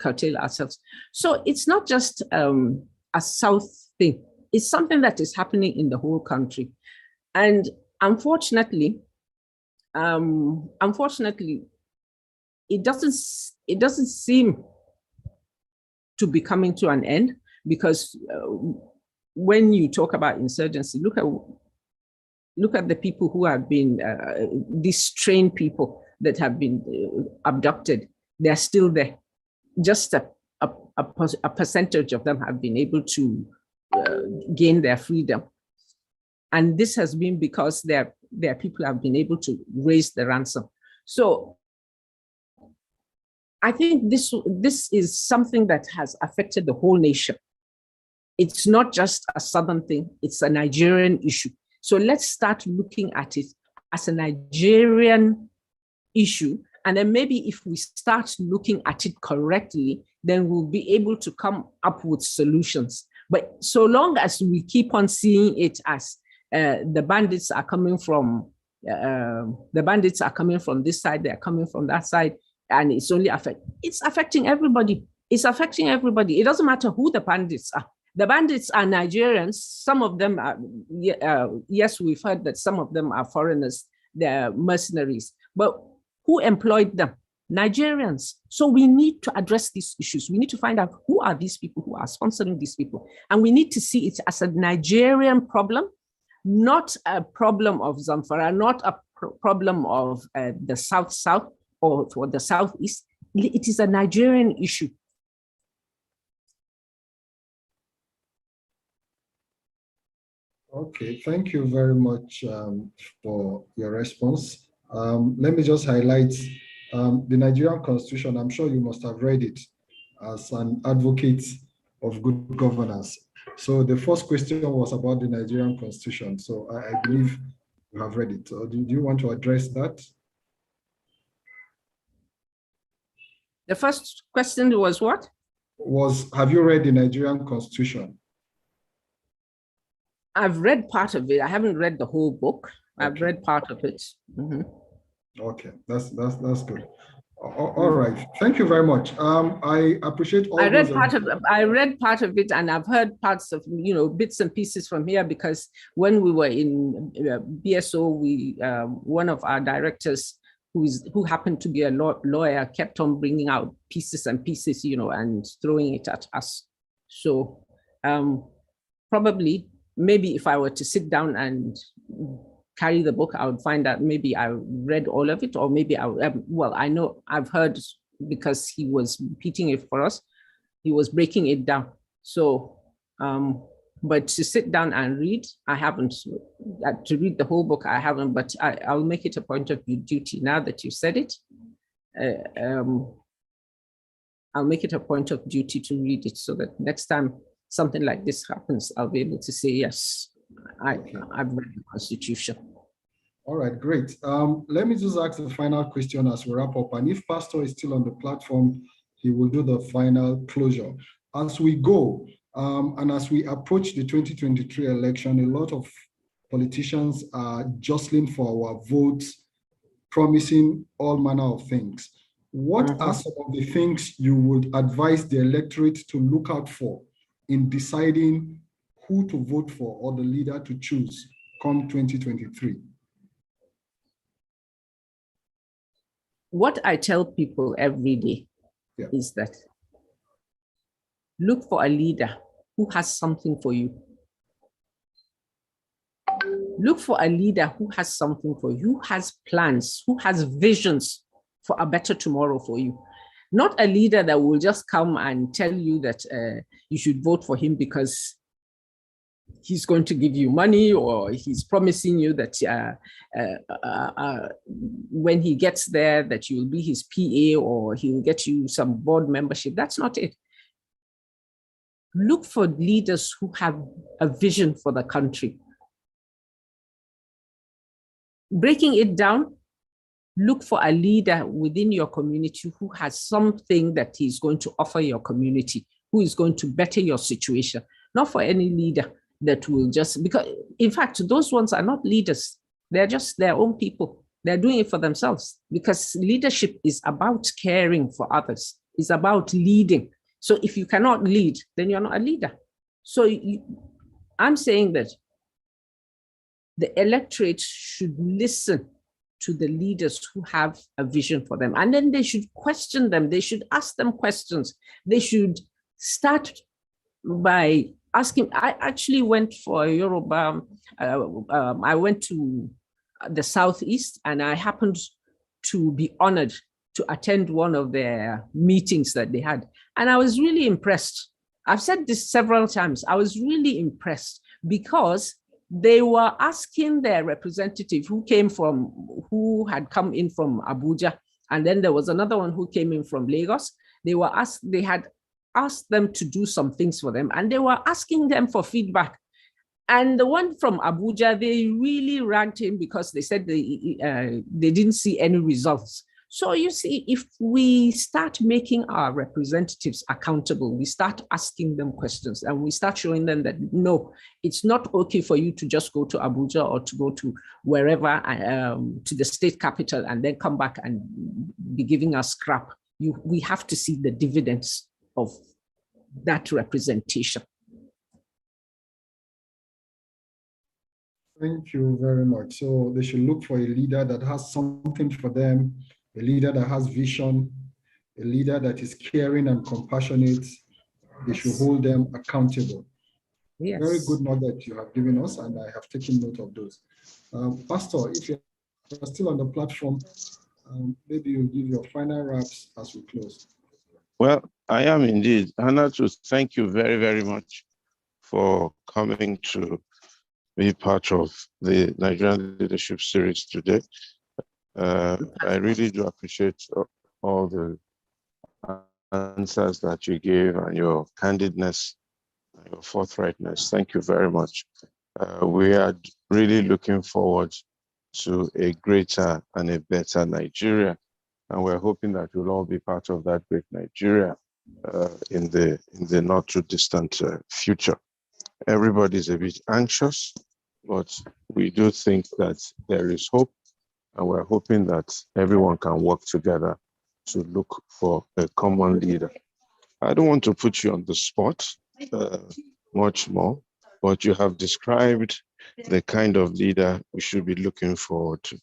curtail ourselves. So it's not just a South thing. It's something that is happening in the whole country. And unfortunately, it doesn't seem to be coming to an end, because when you talk about insurgency, look at the people who have been these trained people that have been abducted. They're still there. Just a percentage of them have been able to gain their freedom. And this has been because their people have been able to raise the ransom. So I think this is something that has affected the whole nation. It's not just a Southern thing, it's a Nigerian issue. So let's start looking at it as a Nigerian issue. And then maybe if we start looking at it correctly, then we'll be able to come up with solutions. But so long as we keep on seeing it as the bandits are coming from this side, they're coming from that side, and it's only affecting everybody. It's affecting everybody. It doesn't matter who the bandits are. The bandits are Nigerians. Some of them are, yes, we've heard that some of them are foreigners, they're mercenaries. But who employed them? Nigerians. So we need to address these issues. We need to find out who are these people who are sponsoring these people. And we need to see it as a Nigerian problem. not a problem of Zamfara, not a problem of the South or for the Southeast. It is a Nigerian issue. Okay, thank you very much for your response. Let me just highlight the Nigerian Constitution. I'm sure you must have read it as an advocate of good governance. So the first question was about the Nigerian Constitution. So I believe you have read it. Do you want to address that? The first question was what? Have you read the Nigerian Constitution? I've read part of it. I haven't read the whole book. I've read part of it. Mm-hmm. Okay, that's good. All right, thank you very much. I appreciate all. I read part of it, and I've heard parts of bits and pieces from here, because when we were in BSO, one of our directors who happened to be a lawyer kept on bringing out pieces and pieces, and throwing it at us. So probably, maybe if I were to sit down and carry the book, I would find that maybe I read all of it, or maybe I know I've heard, because he was repeating it for us, he was breaking it down. So, but to sit down and read, I haven't. To read the whole book, I haven't, but I'll make it a point of duty now that you said it. I'll make it a point of duty to read it, so that next time something like this happens, I'll be able to say, yes, I've read the Constitution. All right, great. Let me just ask the final question as we wrap up. And if Pastor is still on the platform, he will do the final closure. As we go, and as we approach the 2023 election, a lot of politicians are jostling for our votes, promising all manner of things. What are some of the things you would advise the electorate to look out for in deciding who to vote for or the leader to choose come 2023? What I tell people every day is that look for a leader who has something for you. Look for a leader who has something for you, who has plans, who has visions for a better tomorrow for you. Not a leader that will just come and tell you that you should vote for him because he's going to give you money, or he's promising you that when he gets there that you'll be his PA, or he'll get you some board membership. That's not it. Look for leaders who have a vision for the country. Breaking it down, look for a leader within your community who has something that he's going to offer your community, who is going to better your situation. Not for any leader that will just, because in fact, those ones are not leaders. They're just their own people. They're doing it for themselves, because leadership is about caring for others. It's about leading. So if you cannot lead, then you're not a leader. So I'm saying that the electorate should listen to the leaders who have a vision for them. And then they should question them. They should ask them questions. They should start by asking. I actually went for Yoruba. I went to the Southeast, and I happened to be honored to attend one of their meetings that they had. And I was really impressed. I've said this several times. I was really impressed because they were asking their representative who had come in from Abuja, and then there was another one who came in from Lagos. They had asked them to do some things for them, and they were asking them for feedback. And the one from Abuja, they really ragged him because they said they didn't see any results. So you see, if we start making our representatives accountable, we start asking them questions, and we start showing them that, no, it's not okay for you to just go to Abuja or to go to wherever, to the state capital, and then come back and be giving us crap. We have to see the dividends of that representation. Thank you very much. So they should look for a leader that has something for them, a leader that has vision, a leader that is caring and compassionate. They should hold them accountable. Yes. Very good note that you have given us, and I have taken note of those. Pastor, if you're still on the platform, maybe you'll give your final wraps as we close. Well, I am indeed. Hannatu, thank you very, very much for coming to be part of the Nigerian Leadership Series today. I really do appreciate all the answers that you gave and your candidness and your forthrightness. Thank you very much. We are really looking forward to a greater and a better Nigeria. And we're hoping that you'll all be part of that great Nigeria in the not too distant future. Everybody's a bit anxious, but we do think that there is hope, and we're hoping that everyone can work together to look for a common leader. I don't want to put you on the spot much more, but you have described the kind of leader we should be looking forward to.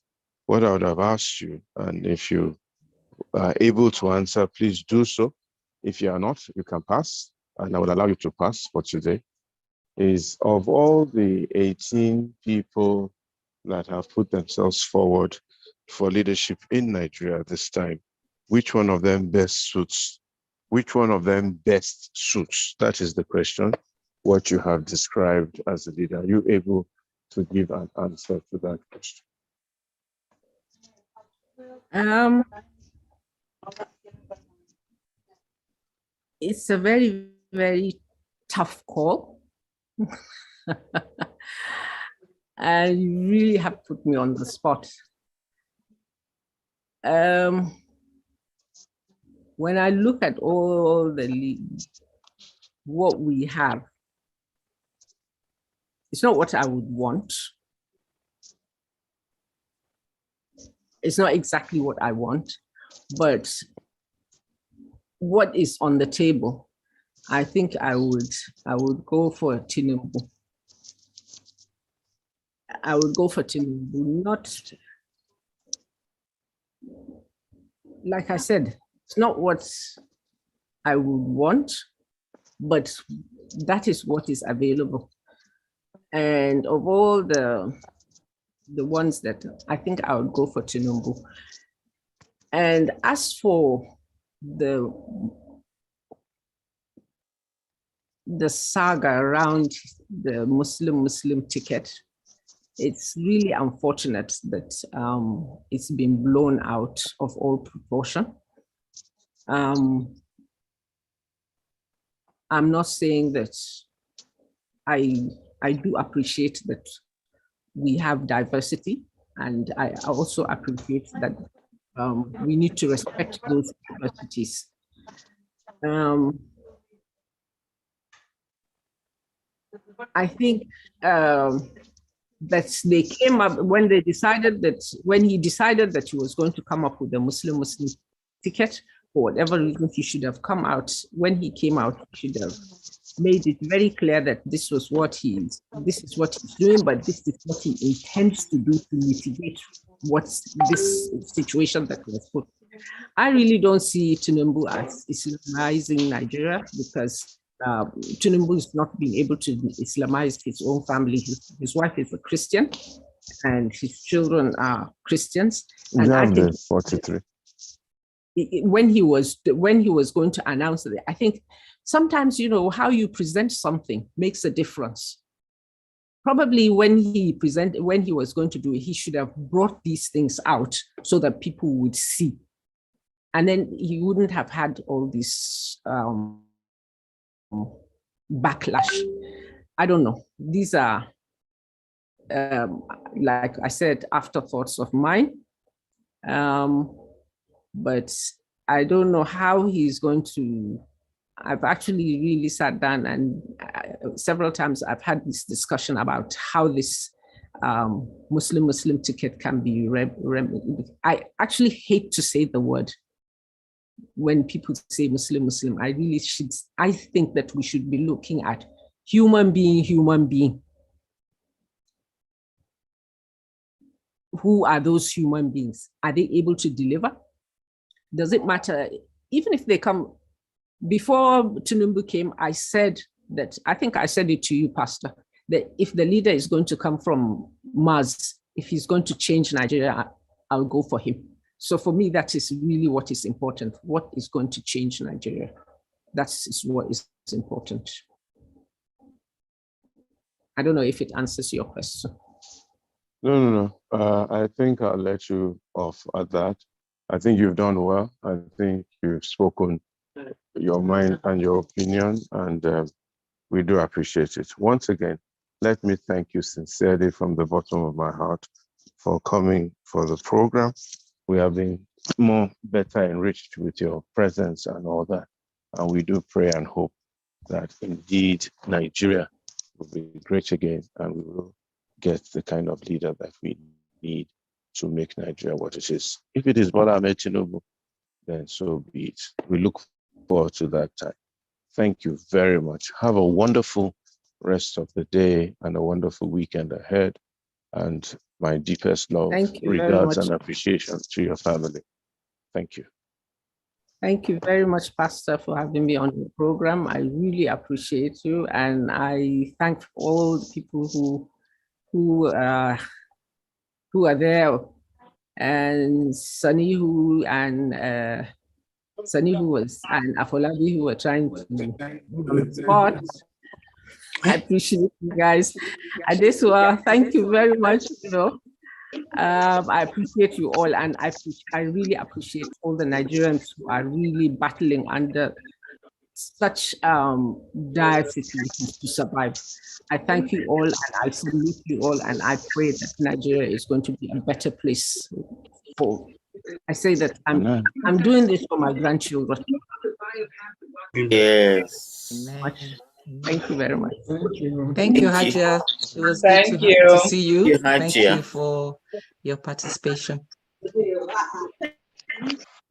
What I would have asked you, and if you are able to answer, please do so. If you are not, you can pass, and I will allow you to pass for today. Is of all the 18 people that have put themselves forward for leadership in Nigeria this time, which one of them best suits? Which one of them best suits? That is the question. What you have described as a leader. Are you able to give an answer to that question? It's a very, very tough call. And you really have put me on the spot. When I look at all what we have, it's not what I would want. It's not exactly what I want, but what is on the table, I think I would go for Tinubu. I would go for Tinubu, not, like I said, it's not what I would want, but that is what is available. And of all the ones that I think I would go for Tinubu. And as for the saga around the Muslim ticket, it's really unfortunate that it's been blown out of all proportion. I'm not saying that I do appreciate that we have diversity, and I also appreciate that we need to respect those diversities. I think that they came up when he decided that he was going to come up with the Muslim ticket. For whatever reason, he should have come out. When he came out, he should have made it very clear that this is what he's doing, but this is what he intends to do to mitigate what's this situation that was put. I really don't see Tinubu as Islamizing Nigeria, because Tinubu is not being able to Islamize his own family. His wife is a Christian, and his children are Christians. And I think 43. When he was going to announce it, I think sometimes, you know, how you present something makes a difference. Probably when he was going to do it, he should have brought these things out so that people would see. And then he wouldn't have had all this backlash. I don't know. These are, like I said, afterthoughts of mine. But I don't know how he's going to. I've actually really sat down, and several times I've had this discussion about how this Muslim ticket can be I actually hate to say the word. When people say Muslim, I think that we should be looking at human being. Who are those human beings? Are they able to deliver? Does it matter? Even if they come, before Tinubu came, I said that I think I said it to you, Pastor, that if the leader is going to come from Mars, if he's going to change Nigeria, I'll go for him. So for me, that is really what is important. What is going to change Nigeria? That is what is important. I don't know if it answers your question. No. I think I'll let you off at that. I think you've done well. I think you've spoken your mind and your opinion, and we do appreciate it. Once again, let me thank you sincerely from the bottom of my heart for coming for the program. We have been better enriched with your presence and all that. And we do pray and hope that indeed Nigeria will be great again, and we will get the kind of leader that we need to make Nigeria what it is. If it is Bola Ahmed Tinubu, then so be it. We look forward to that time. Thank you very much. Have a wonderful rest of the day and a wonderful weekend ahead. And my deepest love, regards, and appreciation to your family. Thank you. Thank you very much, Pastor, for having me on the program. I really appreciate you, and I thank all the people who are there, and Sunny and Afolabi who were trying to support. I appreciate you guys. Adesua, thank you very much. I appreciate you all, and I really appreciate all the Nigerians who are really battling under such dire situations to survive. I thank you all, and I salute you all, and I pray that Nigeria is going to be a better place for. I say that I'm doing this for my grandchildren. Yes. Thank you very much. Thank you, Hajia. It was good to see you. Thank you for your participation.